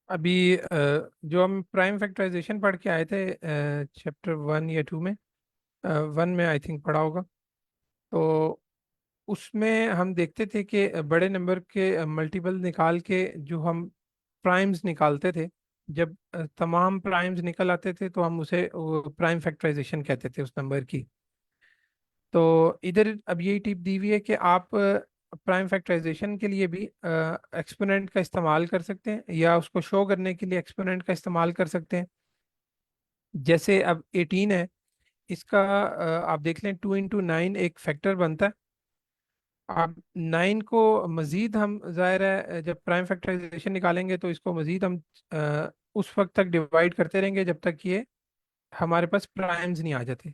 अभी जो हम प्राइम फैक्टराइजेशन पढ़ के आए थे चैप्टर 1 या 2 में, 1 में आई थिंक पढ़ा होगा, तो उसमें हम देखते थे कि बड़े नंबर के मल्टीपल निकाल के जो हम प्राइम्स निकालते थे, जब तमाम प्राइम्स निकल आते थे तो हम उसे प्राइम फैक्टराइजेशन कहते थे उस नंबर की। तो इधर अब यही टिप दी हुई है कि आप प्राइम फैक्टराइजेशन के लिए भी एक्सपोनेंट का इस्तेमाल कर सकते हैं, या उसको शो करने के लिए एक्सपोनेंट का इस्तेमाल कर सकते हैं। जैसे अब 18 है, इसका आप देख लें 2 × 9 एक फैक्टर बनता है। आप 9 को मज़ीद हम ज़ाहिर है जब प्राइम फैक्टराइजेशन निकालेंगे तो इसको मज़ीद हम उस वक्त तक डिवाइड करते रहेंगे जब तक ये हमारे पास प्राइम्स नहीं आ जाते।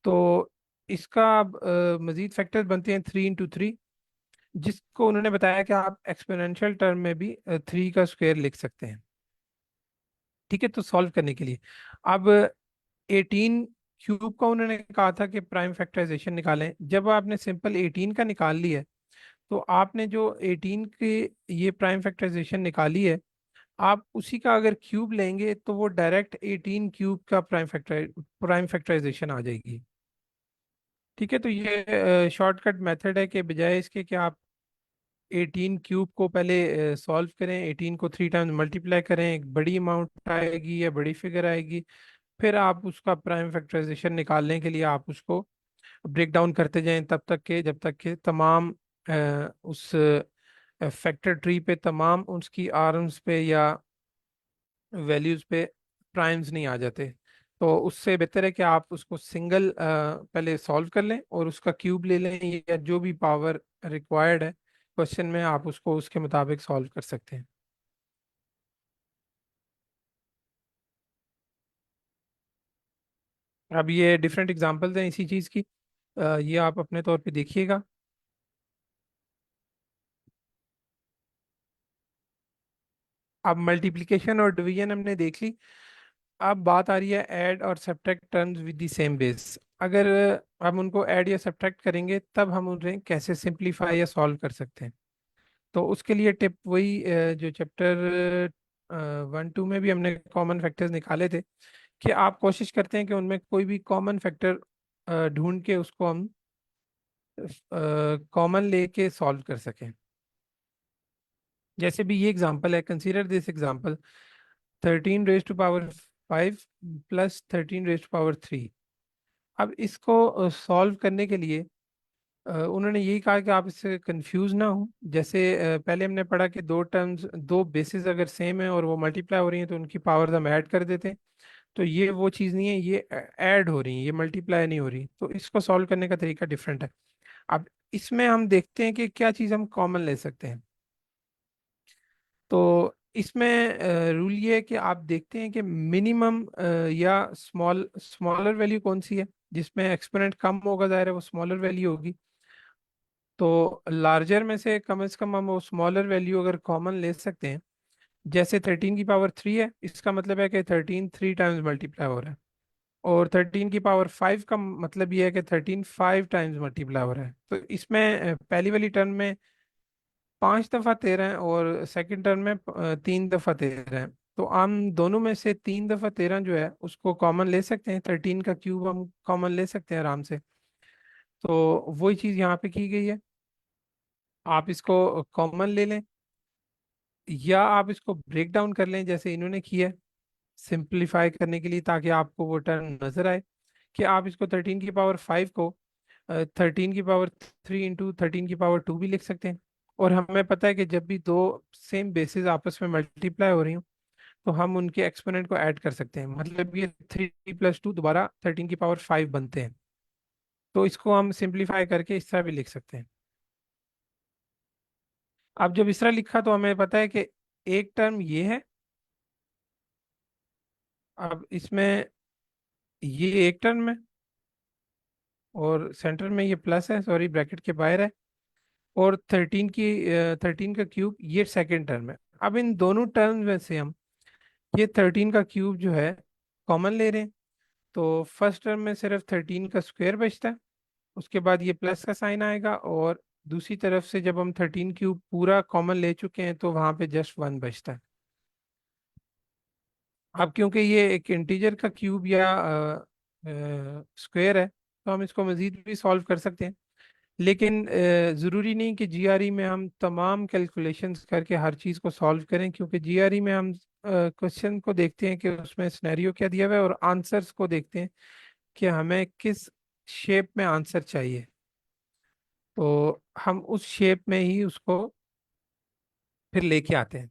तो इसका अब मज़ीद फैक्टर्स बनते हैं 3 × 3, जिसको उन्होंने बताया कि आप एक्सपोनेंशियल टर्म में भी 3 का स्क्वायर लिख सकते हैं। ठीक है, तो सॉल्व करने के लिए अब 18 क्यूब का उन्होंने कहा था कि प्राइम फैक्टराइजेशन निकालें। जब आपने सिंपल 18 का निकाल लिया है, तो आपने जो 18 के ये प्राइम फैक्टराइजेशन निकाली है, आप उसी का अगर क्यूब लेंगे तो वो डायरेक्ट 18 क्यूब का प्राइम फैक्टराइजेशन आ जाएगी। ठीक है, तो ये शॉर्टकट मेथड है कि बजाय इसके कि आप 18 क्यूब को पहले सॉल्व करें, 18 को 3 टाइम्स मल्टीप्लाई करें, एक बड़ी अमाउंट आएगी या बड़ी फिगर आएगी, फिर आप उसका प्राइम फैक्टराइजेशन निकालने के लिए आप उसको ब्रेक डाउन करते जाएं तब तक के जब तक के तमाम उस फैक्टर ट्री पे तमाम उसकी आर्म्स पे या वैल्यूज पे प्राइम्स नहीं आ जाते। तो उससे बेहतर है कि आप उसको सिंगल पहले सॉल्व कर लें और उसका क्यूब ले लें, या जो भी पावर रिक्वायर्ड है क्वेश्चन में आप उसको उसके मुताबिक सॉल्व कर सकते हैं। अब ये डिफरेंट एग्जांपल्स हैं इसी चीज़ की, ये आप अपने तौर पे देखिएगा। अब मल्टीप्लिकेशन और डिवीजन हमने देख ली। अब बात आ रही है ऐड और subtract terms with the same base. अगर हम उनको ऐड या सब्ट्रैक्ट करेंगे तब हम उन्हें कैसे सिंप्लीफाई या सॉल्व कर सकते हैं। तो उसके लिए टिप वही जो चैप्टर 1-2 में भी हमने कॉमन फैक्टर्स निकाले थे, कि आप कोशिश करते हैं कि उनमें कोई भी कॉमन फैक्टर ढूंढ के उसको हम कॉमन लेके सॉल्व कर सकें। जैसे भी ये एग्जांपल है, consider this example 13 raised to power 5 plus 13 raised to power 3। अब इसको सॉल्व करने के लिए उन्होंने यही कहा कि आप इससे कंफ्यूज ना हो। जैसे पहले हमने पढ़ा कि दो टर्म्स, दो बेसिस अगर सेम है और वो मल्टीप्लाई हो रही हैं तो उनकी पावर्स हम ऐड कर देते हैं। तो ये वो चीज़ नहीं है, ये ऐड हो रही है, ये मल्टीप्लाई नहीं हो रही। तो इसको सॉल्व करने का तरीका डिफरेंट है। अब इसमें हम देखते हैं कि क्या चीज़ हम कॉमन ले सकते हैं। तो इसमें रूल ये है कि आप देखते हैं कि मिनिमम या स्मॉलर वैल्यू कौन सी है, जिसमें एक्सपोनेंट कम होगा, जाहिर है वो स्मॉलर वैल्यू होगी। तो लार्जर में से कम हम वो स्मॉलर वैल्यू अगर कॉमन ले सकते हैं, जैसे 13 की पावर 3 है, इसका मतलब है कि 13 3 टाइम्स मल्टीप्लाई हो रहा है। और 13 की पावर 5 का मतलब ये है कि 13 5 टाइम्स मल्टीप्लाई हो रहा है। तो इसमें पहली वाली टर्म में 5 दफ़ा 13 है और सेकंड टर्म में 3 दफ़ा 13 है। तो हम दोनों में से 3 दफ़ा 13 जो है उसको कॉमन ले सकते हैं, 13 का क्यूब हम कॉमन ले सकते हैं आराम से। तो वही चीज़ यहाँ पे की गई है, आप इसको कॉमन ले लें या आप इसको ब्रेक डाउन कर लें जैसे इन्होंने किया है, सिंप्लीफाई करने के लिए, ताकि आपको वो टर्म नजर आए। कि आप इसको 13 की पावर 5 को 13 की पावर 3 इंटू 13 की पावर 2 भी लिख सकते हैं। और हमें पता है कि जब भी दो सेम बेसिस आपस में मल्टीप्लाई हो रही हो तो हम उनके एक्सपोनेंट को ऐड कर सकते हैं, मतलब ये 3 + 2 दोबारा 13 की पावर 5 बनते हैं। तो इसको हम सिंप्लीफाई करके इस तरह भी लिख सकते हैं। अब जब इस तरह लिखा तो हमें पता है कि एक टर्म ये है। अब इसमें ये एक टर्म है और सेंटर में ये प्लस है, सॉरी ब्रैकेट के बाहर है। और 13 का क्यूब ये सेकंड टर्म है। अब इन दोनों टर्म में से हम ये 13 का क्यूब जो है कॉमन ले रहे हैं। तो फर्स्ट टर्म में सिर्फ 13 का स्क्वायर बचता है, उसके बाद ये प्लस का साइन आएगा। और दूसरी तरफ से जब हम 13 क्यूब पूरा कॉमन ले चुके हैं तो वहां पे जस्ट 1 बचता है। अब क्योंकि ये एक इंटीजर का क्यूब या स्क्वायर है तो हम इसको मजीद भी सॉल्व कर सकते हैं। लेकिन ज़रूरी नहीं कि जीआरई में हम तमाम कैलकुलेशंस करके हर चीज़ को सॉल्व करें, क्योंकि जीआरई में हम क्वेश्चन को देखते हैं कि उसमें सिनेरियो क्या दिया हुआ है और आंसर्स को देखते हैं कि हमें किस शेप में आंसर चाहिए। तो हम उस शेप में ही उसको फिर लेके आते हैं।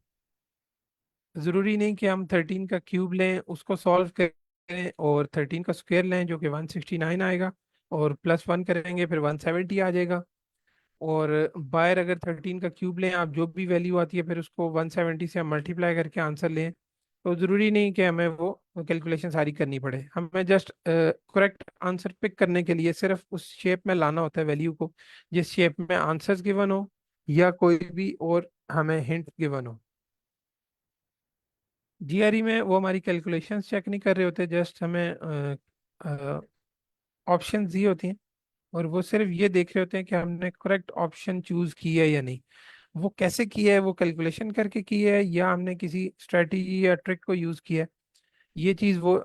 ज़रूरी नहीं कि हम 13 का क्यूब लें उसको सॉल्व करें और 13 का स्क्वायर लें जो कि 169 आएगा, और +1 करेंगे फिर 170 आ जाएगा। और बाहर अगर 13 का क्यूब लें आप, जो भी वैल्यू आती है फिर उसको 170 से हम मल्टीप्लाई करके आंसर लें। तो ज़रूरी नहीं कि हमें वो कैलकुलेशन सारी करनी पड़े, हमें जस्ट करेक्ट आंसर पिक करने के लिए सिर्फ उस शेप में लाना होता है वैल्यू को, जिस शेप में आंसर्स गिवन हो या कोई भी और हमें हिंट गिवन हो। जीआरई में वो हमारी कैलकुलेशंस चेक नहीं कर रहे होते, जस्ट हमें ऑप्शन दी होती हैं और वो सिर्फ ये देख रहे होते हैं कि हमने करेक्ट ऑप्शन चूज की है या नहीं। वो कैसे किया है, वो कैलकुलेशन करके की है या हमने किसी स्ट्रेटजी या ट्रिक को यूज किया है, ये चीज़ वो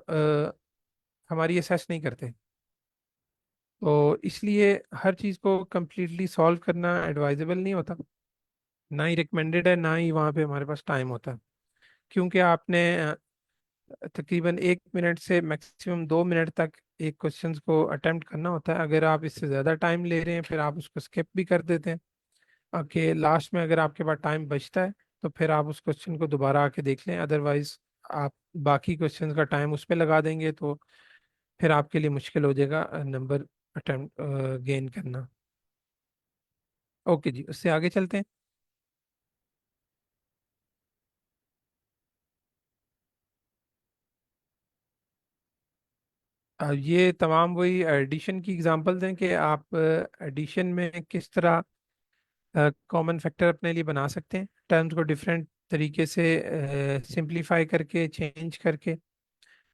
हमारी असेस नहीं करते। तो इसलिए हर चीज़ को कम्प्लीटली सॉल्व करना एडवाइजेबल नहीं होता, ना ही रिकमेंडेड है, ना ही वहाँ पे हमारे पास टाइम होता है। क्योंकि आपने तकरीबन 1 मिनट से मैक्सिमम 2 मिनट तक एक क्वेश्चंस को अटेम्प्ट करना होता है। अगर आप इससे ज़्यादा टाइम ले रहे हैं फिर आप उसको स्किप भी कर देते हैं। ओके, लास्ट में अगर आपके पास टाइम बचता है तो फिर आप उस क्वेश्चन को दोबारा आके देख लें, अदरवाइज आप बाकी क्वेश्चंस का टाइम उस पर लगा देंगे तो फिर आपके लिए मुश्किल हो जाएगा नंबर अटेम्प्ट गेन करना। ओके जी, उससे आगे चलते हैं। ये तमाम वही एडिशन की एग्जांपल्स हैं कि आप एडिशन में किस तरह कॉमन फैक्टर अपने लिए बना सकते हैं, टर्म्स को डिफरेंट तरीके से सिंप्लीफाई करके, चेंज करके।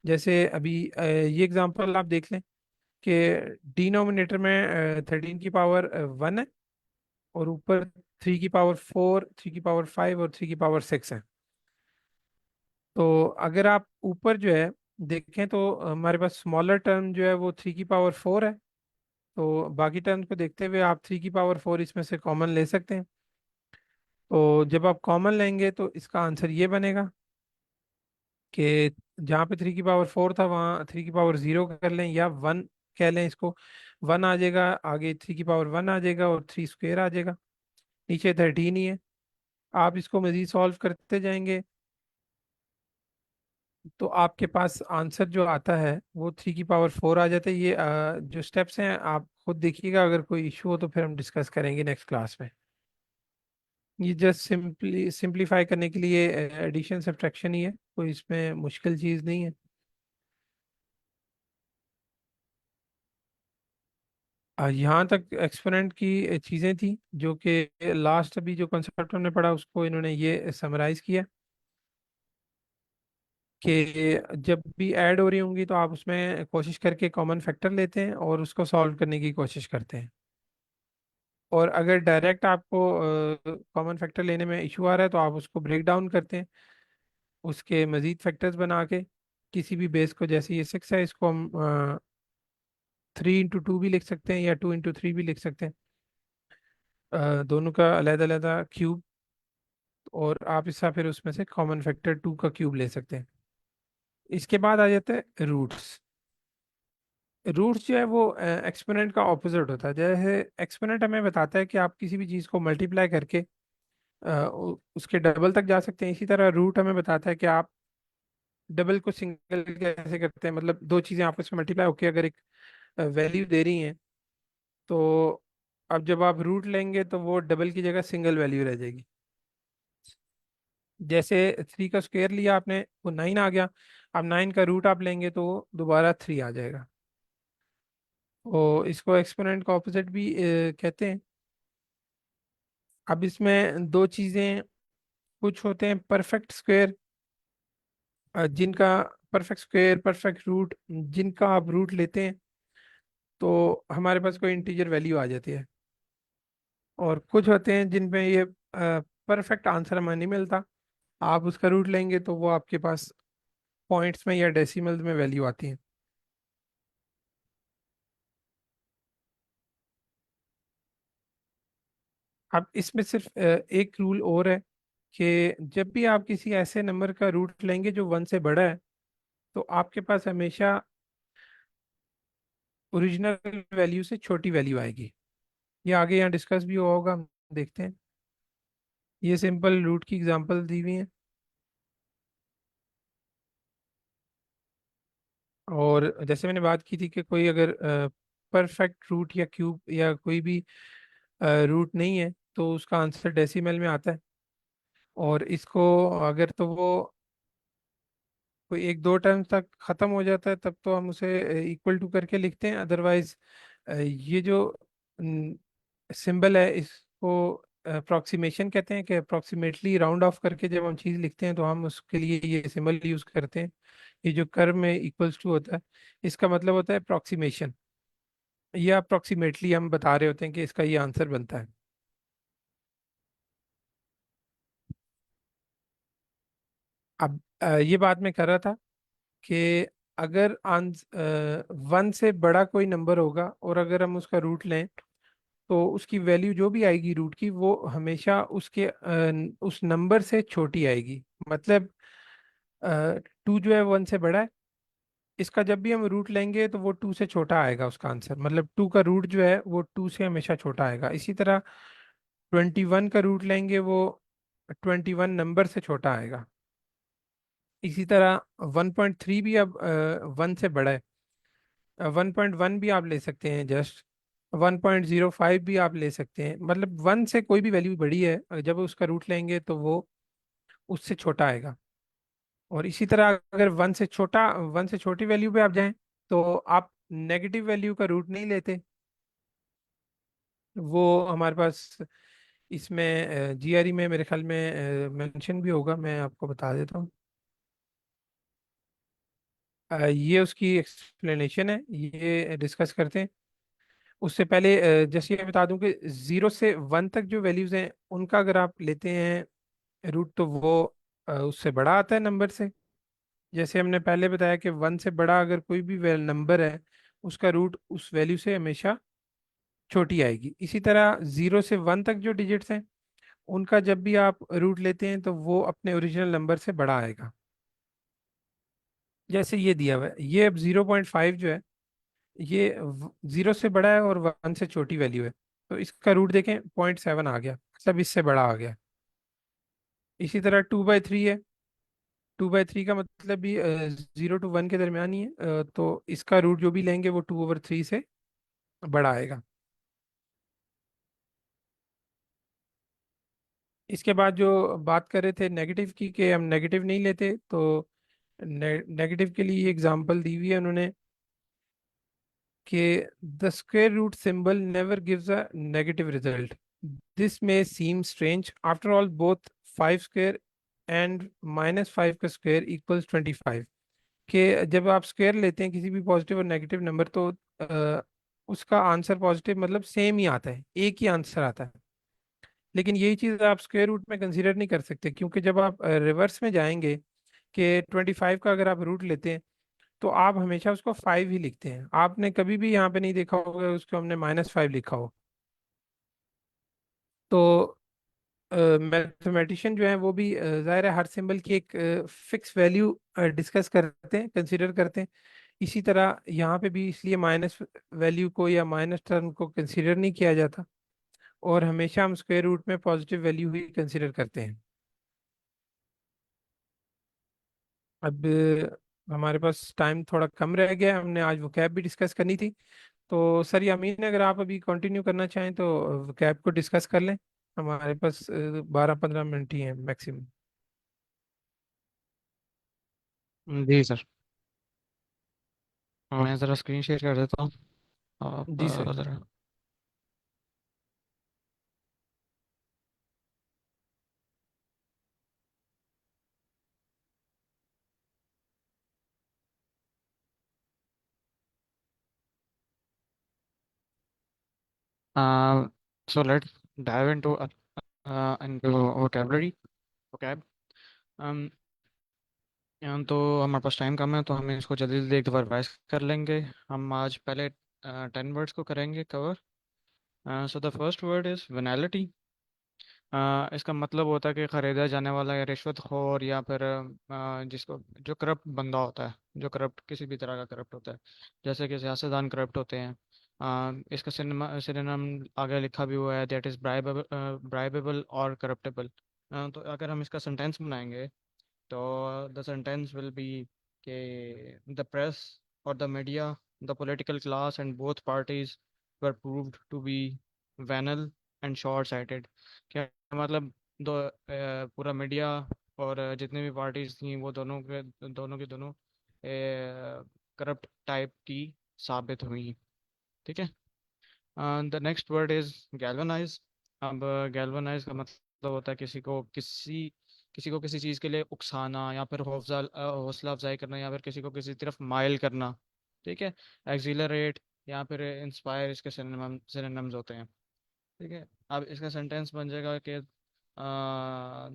जैसे अभी ये एग्जांपल आप देख लें कि डिनोमिनेटर में 13 की पावर 1 है, और ऊपर 3 की पावर 4, 3 की पावर 5 और 3 की पावर 6 है। तो अगर आप ऊपर जो है देखें तो हमारे पास स्मॉलर टर्म जो है वो 3 की पावर 4 है। तो बाकी टर्म्स को देखते हुए आप 3 की पावर 4 इसमें से कॉमन ले सकते हैं। तो जब आप कॉमन लेंगे तो इसका आंसर ये बनेगा कि जहाँ पे 3 की पावर 4 था वहाँ 3 की पावर 0 कर लें या 1 कह लें इसको। 1 आ जाएगा, आगे 3 की पावर 1 आ जाएगा और 3 स्क्वेयर आ जाएगा। नीचे 13 ही है। आप इसको मजीद सॉल्व करते जाएंगे तो आपके पास आंसर जो आता है वो 3 की पावर 4 आ जाता है। ये जो स्टेप्स हैं आप खुद देखिएगा, अगर कोई इशू हो तो फिर हम डिस्कस करेंगे नेक्स्ट क्लास में। ये जस्ट सिंप्लीफाई करने के लिए एडिशन सब्ट्रैक्शन ही है, कोई इसमें मुश्किल चीज़ नहीं है। यहाँ तक एक्सपोनेंट की चीज़ें थी जो कि लास्ट अभी जो कंसेप्ट हमने पढ़ा उसको इन्होंने ये समराइज किया कि जब भी ऐड हो रही होंगी तो आप उसमें कोशिश करके कॉमन फैक्टर लेते हैं और उसको सॉल्व करने की कोशिश करते हैं। और अगर डायरेक्ट आपको कॉमन फैक्टर लेने में इशू आ रहा है तो आप उसको ब्रेक डाउन करते हैं उसके मजीद फैक्टर्स बना के। किसी भी बेस को, जैसे ये 6 है, इसको हम 3 इंटू 2 भी लिख सकते हैं या 2 इंटू 3 भी लिख सकते हैं। दोनों का अलग अलग क्यूब, और आप इसका फिर उसमें से कॉमन फैक्टर 2 का क्यूब ले सकते हैं। इसके बाद आ जाते हैं रूट्स। रूट्स जो है वो एक्सपोनेंट का ऑपोजिट होता है। जैसे एक्सपोनेंट हमें बताता है कि आप किसी भी चीज़ को मल्टीप्लाई करके उसके डबल तक जा सकते हैं, इसी तरह रूट हमें बताता है कि आप डबल को सिंगल कैसे करते हैं। मतलब दो चीज़ें आपस में मल्टीप्लाई होकर अगर एक वैल्यू दे रही हैं तो अब जब आप रूट लेंगे तो वो डबल की जगह सिंगल वैल्यू रह जाएगी। जैसे 3 का स्क्वायर लिया आपने, वो 9 आ गया। अब 9 का रूट आप लेंगे तो वो दोबारा 3 आ जाएगा। तो इसको एक्सपोनेंट का ऑपोजिट भी कहते हैं। अब इसमें दो चीज़ें, कुछ होते हैं परफेक्ट स्क्वायर, जिनका परफेक्ट स्क्वायर, परफेक्ट रूट, जिनका आप रूट लेते हैं तो हमारे पास कोई इंटीजर वैल्यू आ जाती है। और कुछ होते हैं जिनमें ये परफेक्ट आंसर हमें नहीं मिलता, आप उसका रूट लेंगे तो वो आपके पास पॉइंट्स में या डेसिमल्स में वैल्यू आती है। अब इसमें सिर्फ एक रूल और है कि जब भी आप किसी ऐसे नंबर का रूट लेंगे जो 1 से बड़ा है तो आपके पास हमेशा ओरिजिनल वैल्यू से छोटी वैल्यू आएगी। ये आगे यहाँ डिस्कस भी हुआ होगा, हम देखते हैं। ये सिंपल रूट की एग्जांपल दी हुई है। और जैसे मैंने बात की थी कि कोई अगर परफेक्ट रूट या क्यूब या कोई भी रूट नहीं है तो उसका आंसर डेसिमल में आता है। और इसको अगर तो वो कोई एक दो टर्म्स तक ख़त्म हो जाता है तब तो हम उसे इक्वल टू करके लिखते हैं। अदरवाइज ये जो सिंबल है इसको अप्रोक्सीमेशन कहते हैं कि अप्रोक्सीमेटली राउंड ऑफ करके जब हम चीज़ लिखते हैं तो हम उसके लिए ये सिंबल यूज़ करते हैं। ये जो कर्व में इक्वल्स टू होता है इसका मतलब होता है अप्रोक्सीमेशन। ये अप्रोक्सीमेटली हम बता रहे होते हैं कि इसका ये आंसर बनता है। अब ये बात मैं कर रहा था कि अगर 1 से बड़ा कोई नंबर होगा और अगर हम उसका रूट लें तो उसकी वैल्यू जो भी आएगी रूट की वो हमेशा उसके उस नंबर से छोटी आएगी। मतलब 2 जो है 1 से बड़ा है, इसका जब भी हम रूट लेंगे तो वो 2 से छोटा आएगा उसका आंसर। मतलब 2 का रूट जो है वो 2 से हमेशा छोटा आएगा। इसी तरह 21 का रूट लेंगे वो 21 नंबर से छोटा आएगा। इसी तरह 1.3 भी अब 1 से बड़ा है। 1.1 भी आप ले सकते हैं, जस्ट 1.05 भी आप ले सकते हैं। मतलब 1 से कोई भी वैल्यू बड़ी है, जब उसका रूट लेंगे तो वो उससे छोटा आएगा। और इसी तरह अगर 1 से छोटा, 1 से छोटी वैल्यू पे आप जाएं तो आप नेगेटिव वैल्यू का रूट नहीं लेते। वो हमारे पास इसमें जीआरई में मेरे ख्याल में मेंशन भी होगा, मैं आपको बता देता हूँ। ये उसकी एक्सप्लेनेशन है, ये डिस्कस करते हैं। उससे पहले जैसे ये बता दूं कि 0 से 1 तक जो वैल्यूज हैं उनका अगर आप लेते हैं रूट, तो वो उससे बड़ा आता है नंबर से। जैसे हमने पहले बताया कि 1 से बड़ा अगर कोई भी नंबर है, उसका रूट उस वैल्यू से हमेशा छोटी आएगी। इसी तरह 0 से 1 तक जो डिजिट्स हैं उनका जब भी आप रूट लेते हैं तो वो अपने ओरिजिनल नंबर से बड़ा आएगा। जैसे ये दिया हुआ है, ये अब 0.5 जो है, ये 0 से बड़ा है और 1 से छोटी वैल्यू है, तो इसका रूट देखें 0.7 आ गया, मतलब इससे बड़ा आ गया। इसी तरह 2/3 है, 2/3 का मतलब भी 0 to 1 के दरमियान ही है, तो इसका रूट जो भी लेंगे वो 2/3 से बड़ा आएगा। इसके बाद जो बात कर रहे थे नेगेटिव की, कि हम नेगेटिव नहीं लेते, तो नेगेटिव के लिए एग्जांपल दी हुई है उन्होंने कि the square root symbol never gives a negative result. This may seem strange, after all both 5 square and -5 का स्क्वायर इक्वल्स 25। कि जब आप स्क्वायर लेते हैं किसी भी पॉजिटिव और नेगेटिव नंबर, तो उसका आंसर पॉजिटिव मतलब सेम ही आता है, एक ही आंसर आता है। लेकिन यही चीज़ आप स्क्वायर रूट में कंसीडर नहीं कर सकते, क्योंकि जब आप रिवर्स में जाएंगे कि 25 का अगर आप रूट लेते हैं, तो आप हमेशा उसको 5 ही लिखते हैं। आपने कभी भी यहाँ पे नहीं देखा होगा उसको हमने -5 लिखा हो। तो मैथमेटिशियन जो है वो भी ज़ाहिर है हर सिंबल की एक फिक्स वैल्यू डिस्कस करते हैं, कंसीडर करते हैं। इसी तरह यहाँ पे भी इसलिए माइनस वैल्यू को या माइनस टर्म को कंसीडर नहीं किया जाता, और हमेशा हम स्क्वायर रूट में पॉजिटिव वैल्यू ही कंसीडर करते हैं। अब हमारे पास टाइम थोड़ा कम रह गया, हमने आज वो कैब भी डिस्कस करनी थी। तो सर यामीन, अगर आप अभी कंटिन्यू करना चाहें तो वो कैब को डिस्कस कर लें। हमारे पास 12-15 मिनट ही हैं मैक्सिमम। जी सर, मैं ज़रा स्क्रीन शेयर कर देता हूँ। आप जी सर। ज़रा so let's dive into vocabulary vocab um, तो हमारे पास टाइम कम है, तो हम इसको जल्दी जल्दी एक दफ़ा रिवाइज कर लेंगे। हम आज पहले 10 वर्ड्स को करेंगे cover. So the first word is venality. इसका मतलब होता है कि ख़रीदा जाने वाला या रिश्वतखोर, या फिर जिसको जो करप्ट बंदा होता है, जो करप्ट किसी भी तरह का करप्ट होता है, जैसे कि सियासतदान करप्ट होते हैं। इसका सिनोनिम आगे लिखा भी हुआ है, दैट इज़ ब्राइबेबल और करप्टेबल। तो अगर हम इसका सेंटेंस बनाएंगे, तो द सेंटेंस विल बी के द प्रेस और the media, the political class and both parties were proved to be venal and short sighted. क्या मतलब, पूरा मीडिया और जितने भी पार्टीज थी वो दोनों करप्ट टाइप की साबित हुई। ठीक है। The next word is galvanize. अब गैल्वनाइज का मतलब होता है किसी को किसी चीज़ के लिए उकसाना, या फिर हौसला अफजाई करना, या फिर किसी को किसी तरफ माइल करना। ठीक है। एक्सिलरेट या फिर इंस्पायर इसके सिनोनिम्स होते हैं। ठीक है। अब इसका सेंटेंस बन जाएगा कि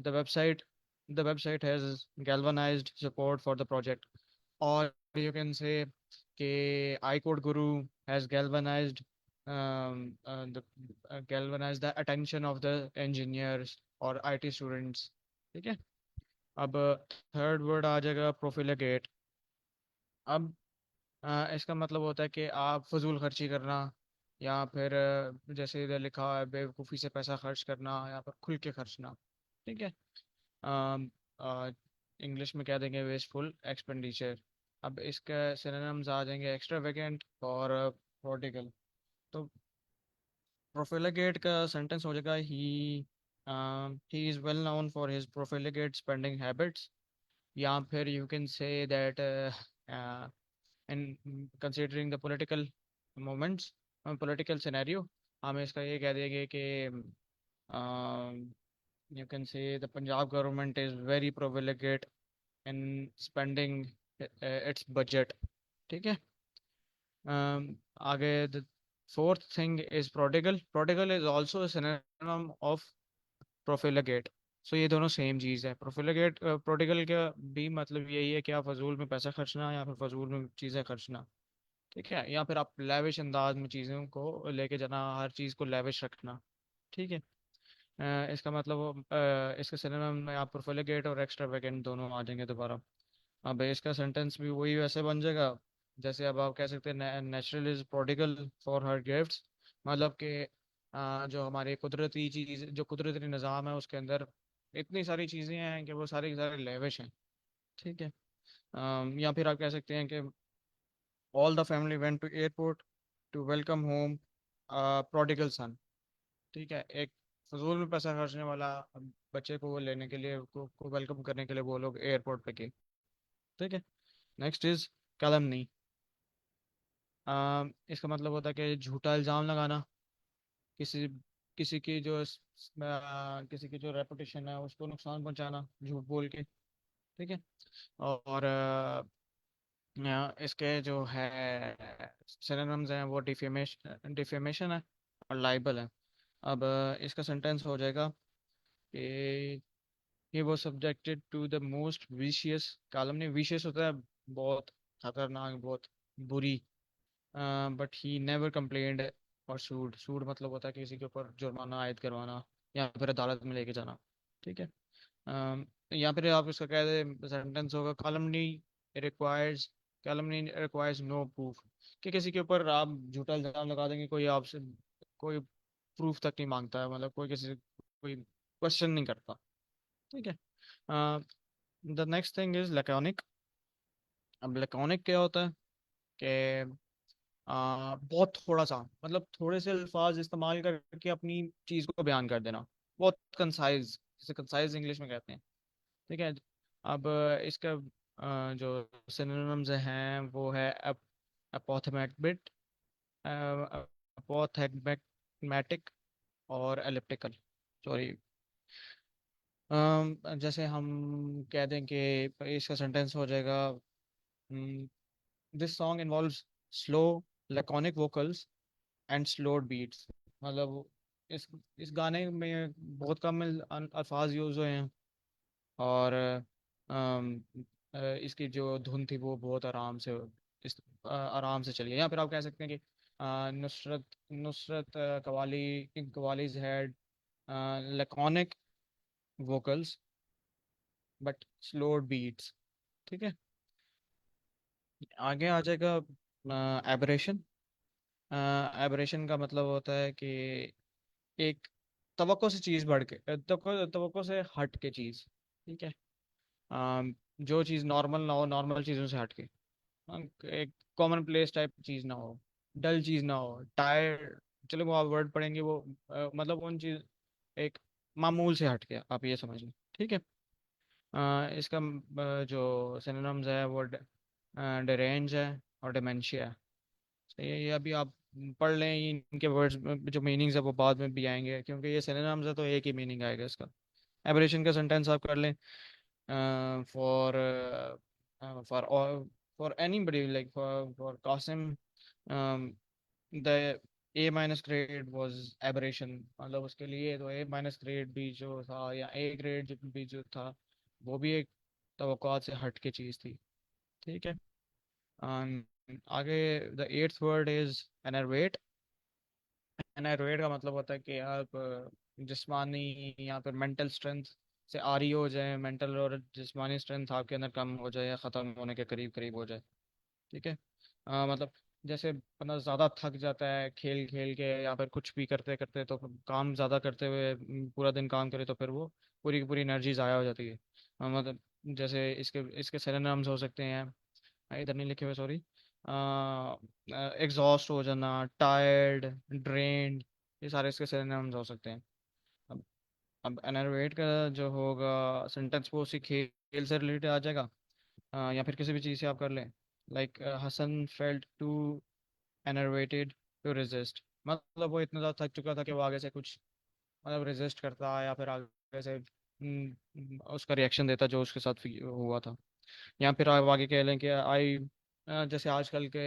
the website the website has galvanized support for the project, or you can say कि iCode Guru has galvanized the attention of the engineers और IT students। ठीक है। अब थर्ड वर्ड आ जाएगा प्रोफिलिगेट। अब इसका मतलब होता है कि आप फजूल खर्ची करना, या फिर जैसे इधर लिखा हुआ है बेवकूफ़ी से पैसा खर्च करना, या फिर खुल के खर्चना। ठीक है। इंग्लिश में क्या देंगे, वेस्टफुल एक्सपेंडिचर। अब इसका सिनोनिम्स आ जाएंगे एक्स्ट्रावेगेंट और प्रोडिगल। तो प्रोफिलिगेट का सेंटेंस हो जाएगा he is well known for his profligate spending habits, या फिर you can say that and considering the political moments, political scenario, हम इसका ये कह देंगे कि you can say the Punjab government is very profligate in spending its budget. ठीक है। आगे the fourth thing is prodigal. Prodigal is also synonym of profligate. So ये दोनों सेम चीज़ है। प्रोफिलिगेट प्रोडिगल का भी मतलब यही है कि आप फजूल में पैसा खर्चना या फिर फजूल में चीज़ें खर्चना। ठीक है। या फिर आप लेविश अंदाज में चीज़ों को लेके जाना, हर चीज़ को लेविश रखना। ठीक है। इसका मतलब इसके सिनोनिम में आप प्रोफिलिगेट और एक्स्ट्रा वैकेंट दोनों आ जाएंगे दोबारा। अब इसका सेंटेंस भी वही वैसे बन जाएगा जैसे अब आप कह सकते हैं natural is prodigal for her gifts. मतलब कि जो हमारे कुदरती चीज़, जो कुदरती निज़ाम है उसके अंदर इतनी सारी चीज़ें हैं कि वो सारी की सारी लेविश हैं। ठीक है। या फिर आप कह सकते हैं कि all the family went to airport to welcome home prodigal son. ठीक है। एक फजूल में पैसा खर्चने वाला बच्चे को वो लेने के लिए, को वेलकम करने के लिए वो लोग एयरपोर्ट पे गए। ठीक है। Next is कैलमनी। इसका मतलब होता है कि झूठा इल्ज़ाम लगाना, किसी किसी की जो किसी की जो रेपुटेशन है उसको नुकसान पहुंचाना झूठ बोल के। ठीक है। और इसके जो है सिनोनिम्स हैं वो डिफेमेशन डिफेमेशन है और लाइबल है। अब इसका सेंटेंस हो जाएगा कि ही was subjected to the most vicious calumny। vicious होता है बहुत खतरनाक, बहुत बुरी। बट ही नेवर कंप्लेंड और सूड। सूड मतलब होता है कि किसी के ऊपर जुर्माना आयद करवाना या फिर अदालत में लेके जाना। ठीक है। या फिर आप इसका कह दे सेंटेंस होगा कैलमनी रिक्वायर्स नो प्रूफ। कि किसी के ऊपर आप झूठा इल्जाम लगा देंगे, कोई आपसे कोई प्रूफ तक नहीं मांगता है, मतलब कोई किसी से कोई क्वेश्चन नहीं करता। ठीक है। The next thing is laconic. अब लैकोनिक क्या होता है कि बहुत थोड़ा सा, मतलब थोड़े से अल्फाज इस्तेमाल करके अपनी चीज़ को बयान कर देना, बहुत कंसाइज, जिसे कंसाइज इंग्लिश में कहते हैं। ठीक है। अब इसका जो सिनोनिम्स हैं वो है अपोथमेटिक, अपोथमेटिक और एलिप्टिकल। सॉरी। जैसे हम कह दें कि इसका सेंटेंस हो जाएगा this song involves slow laconic vocals and slowed beats. मतलब इस इस गाने में बहुत कम अल्फाज यूज हुए हैं और इसकी जो धुन थी वो बहुत आराम से आराम से चली है। या फिर आप कह सकते हैं कि Nusrat Nusrat qawwalis had laconic vocals but slowed beats. ठीक है। आगे आ जाएगा एबरेशन। एबरेशन का मतलब होता है कि एक तवक्को से चीज़ बढ़ के तवक्को से हट के चीज़। ठीक है। जो चीज़ नॉर्मल ना हो, नॉर्मल चीज़ों से हट के। एक कॉमन प्लेस टाइप चीज़ ना हो, डल चीज़ ना हो, टायर, चलो वो आप वर्ड पढ़ेंगे वो मतलब उन चीज़ एक मामूल से हट के आप ये समझ लें। ठीक है। इसका जो सिनोनिम्स है वो डेरेंज है और डिमेंशिया है। तो ये अभी आप पढ़ लें, इनके वर्ड्स जो मीनिंग्स है वो बाद में भी आएंगे, क्योंकि ये सिनोनिम्स है तो एक ही मीनिंग आएगा इसका। एबरेशन का सेंटेंस आप कर लें for for for anybody like for Qasim the A minus grade was aberration. मतलब उसके लिए तो ए माइनस ग्रेड भी जो था या ए ग्रेड भी जो था वो भी एक तवक्कुआत से हट के चीज़ थी। ठीक है। आगे द एट्थ वर्ड इज एनर्वेट। एनर्वेट का मतलब होता है कि आप जिस्मानी या फिर मेंटल स्ट्रेंथ से आरी हो जाए, मेंटल और जिस्मानी स्ट्रेंथ आपके अंदर कम हो जाए या ख़त्म होने के करीब करीब हो जाए। ठीक है। मतलब जैसे बंदा ज़्यादा थक जाता है खेल खेल के या फिर कुछ भी करते करते, तो काम ज़्यादा करते हुए पूरा दिन काम करे तो फिर वो पूरी की पूरी एनर्जी ज़ाया हो जाती है। मतलब जैसे इसके इसके सिनोनिम्स हो सकते हैं, इधर नहीं लिखे हुए सॉरी, एग्जॉस्ट हो जाना, टायर्ड, ड्रेन्ड, ये सारे इसके सिनोनिम्स हो सकते हैं। अब अब एनर्वेट का जो होगा सेंटेंस वो उसी खेल से रिलेटेड आ जाएगा या फिर किसी भी चीज़ से आप कर लें। Like Hasan felt too enervated to resist, मतलब वो इतना ज़्यादा थक चुका था कि वो आगे से कुछ मतलब रेजिस्ट करता या फिर आगे से उसका रिएक्शन देता जो उसके साथ हुआ था। या फिर आप आगे कह लें कि आई जैसे आजकल के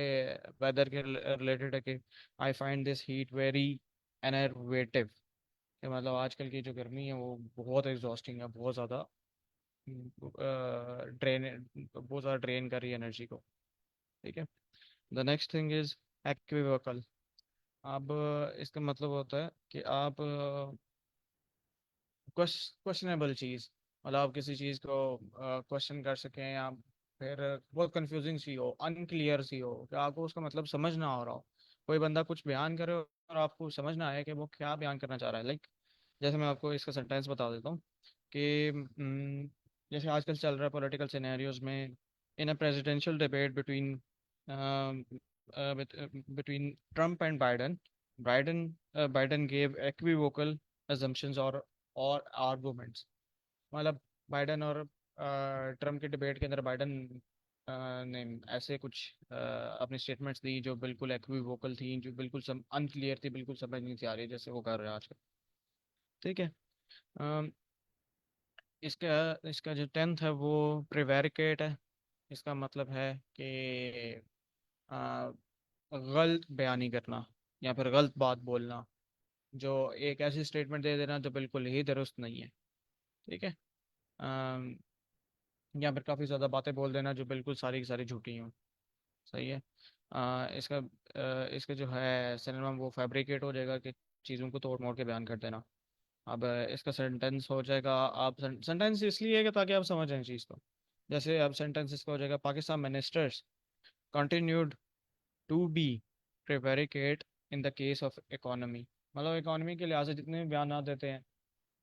वेदर के रिलेटेड है कि I find this heat very enervative, कि मतलब आजकल की जो गर्मी है वो बहुत एग्जॉस्टिंग है, बहुत ज़्यादा ड्रेन, बहुत ज़्यादा ड्रेन कर रही है एनर्जी को। ठीक है। The next thing is equivocal. अब इसका मतलब होता है कि आप क्वेश्चनेबल चीज़, मतलब आप किसी चीज़ को क्वेश्चन कर सकें या फिर बहुत कंफ्यूजिंग सी हो, अनक्लियर सी हो, कि आपको उसका मतलब समझ ना आ रहा हो। कोई बंदा कुछ बयान करे और आपको समझ ना आए कि वो क्या बयान करना चाह रहा है। लाइक जैसे मैं आपको इसका सेंटेंस बता देता हूँ कि जैसे आजकल चल रहा है पॉलिटिकल सिनेरियोज में, in a presidential debate between between Trump and Biden, Biden gave equivocal assumptions और आर्गूमेंट्स। मतलब बाइडन और ट्रम्प के डिबेट के अंदर बाइडन ने ऐसे कुछ अपनी स्टेटमेंट्स दी जो बिल्कुल एक्विवोकल थी, जो बिल्कुल अनक्लियर थी, बिल्कुल समझ नहीं थी आ रही, जैसे वो कर रहे हैं आजकल। ठीक है। अम, इसका इसका जो टेंथ है वो प्रिवेरिकेट है। इसका मतलब है कि अ, गलत बयानी करना या फिर गलत बात बोलना, जो एक ऐसी स्टेटमेंट दे देना जो बिल्कुल ही दुरुस्त नहीं है। ठीक है। अम, या फिर काफ़ी ज़्यादा बातें बोल देना जो बिल्कुल सारी की सारी झूठी हों। सही है। इसका जो है सिनेमा वो फैब्रिकेट हो जाएगा कि चीज़ों को तोड़ मोड़ के बयान कर देना। अब इसका सेंटेंस हो जाएगा, आप सेंटेंस इसलिए है कि ताकि आप समझें चीज़ को। जैसे अब सेंटेंस इसका हो जाएगा, Pakistan ministers continued to be prevaricate in the case of economy. मतलब इकोनॉमी के लिहाज से जितने भी बयान देते हैं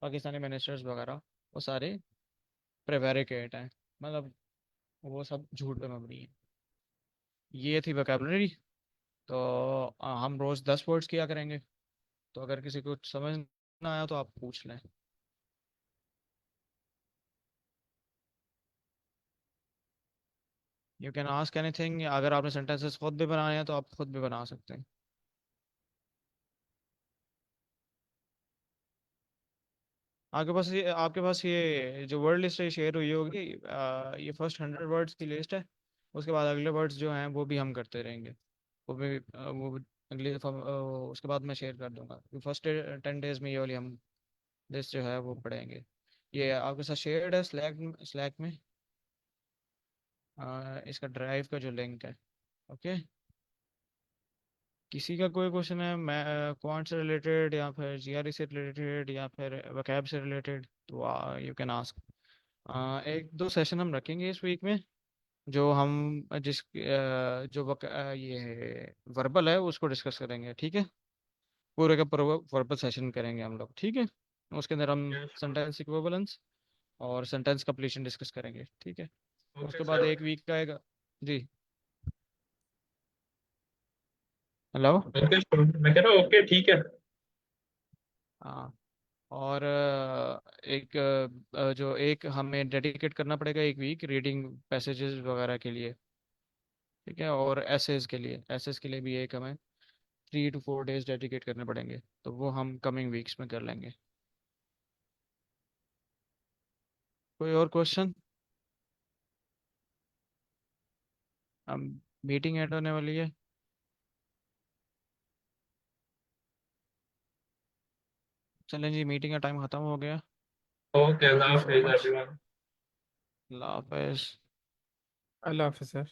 पाकिस्तानी मिनिस्टर्स वगैरह, वो सारे प्रिवेरिकेट हैं, मतलब वो सब झूठ पे मबनी है। ये थी वोकेबलरी। तो हम रोज़ 10 वर्ड्स किया करेंगे। तो अगर किसी को समझ ना आया तो आप पूछ लें। You can ask anything. अगर आपने सेंटेंसेस खुद भी बनाए हैं तो आप खुद भी बना सकते हैं। आपके पास ये जो वर्ड लिस्ट है शेयर हुई होगी, ये फर्स्ट 100 वर्ड्स की लिस्ट है। उसके बाद अगले वर्ड्स जो हैं वो भी हम करते रहेंगे। वो भी अगली दफ़ा उसके बाद मैं शेयर कर दूंगा। फर्स्ट 10 डेज में ये वाली हम लिस्ट जो है वो पढ़ेंगे। ये आपके साथ शेयर्ड है स्लैक में, इसका ड्राइव का जो लिंक है। ओके। किसी का कोई क्वेश्चन है मैं क्वांट से रिलेटेड या फिर जीआरई से रिलेटेड या फिर वकैब से रिलेटेड, तो यू कैन आस्क। एक दो सेशन हम रखेंगे इस वीक में, जो हम जो ये वर्बल है उसको डिस्कस करेंगे। ठीक है। पूरे का पूरा वर्बल सेशन करेंगे हम लोग। ठीक है। उसके अंदर हम सेंटेंस इक्विवेलेंस और सेंटेंस कंप्लीशन डिस्कस करेंगे। ठीक है। ओके उसके बाद सर। एक वीक का आएगा। जी। हेलो। ओके सर, मैं कह रहा हूँ ओके ठीक है। हाँ। और जो एक हमें डेडिकेट करना पड़ेगा एक वीक रीडिंग पैसेजेस वगैरह के लिए। ठीक है। और एसेस के लिए भी एक हमें 3 to 4 डेज डेडिकेट करने पड़ेंगे, तो वो हम कमिंग वीक्स में कर लेंगे। कोई और क्वेश्चन? हम मीटिंग एड होने वाली है। चलें जी, मीटिंग का टाइम ख़त्म हो गया। Okay, thank Allah you so हाफिज़ मच। एवरीवन। अल्लाह हाफिज़। अल्लाह हाफिज़ सर।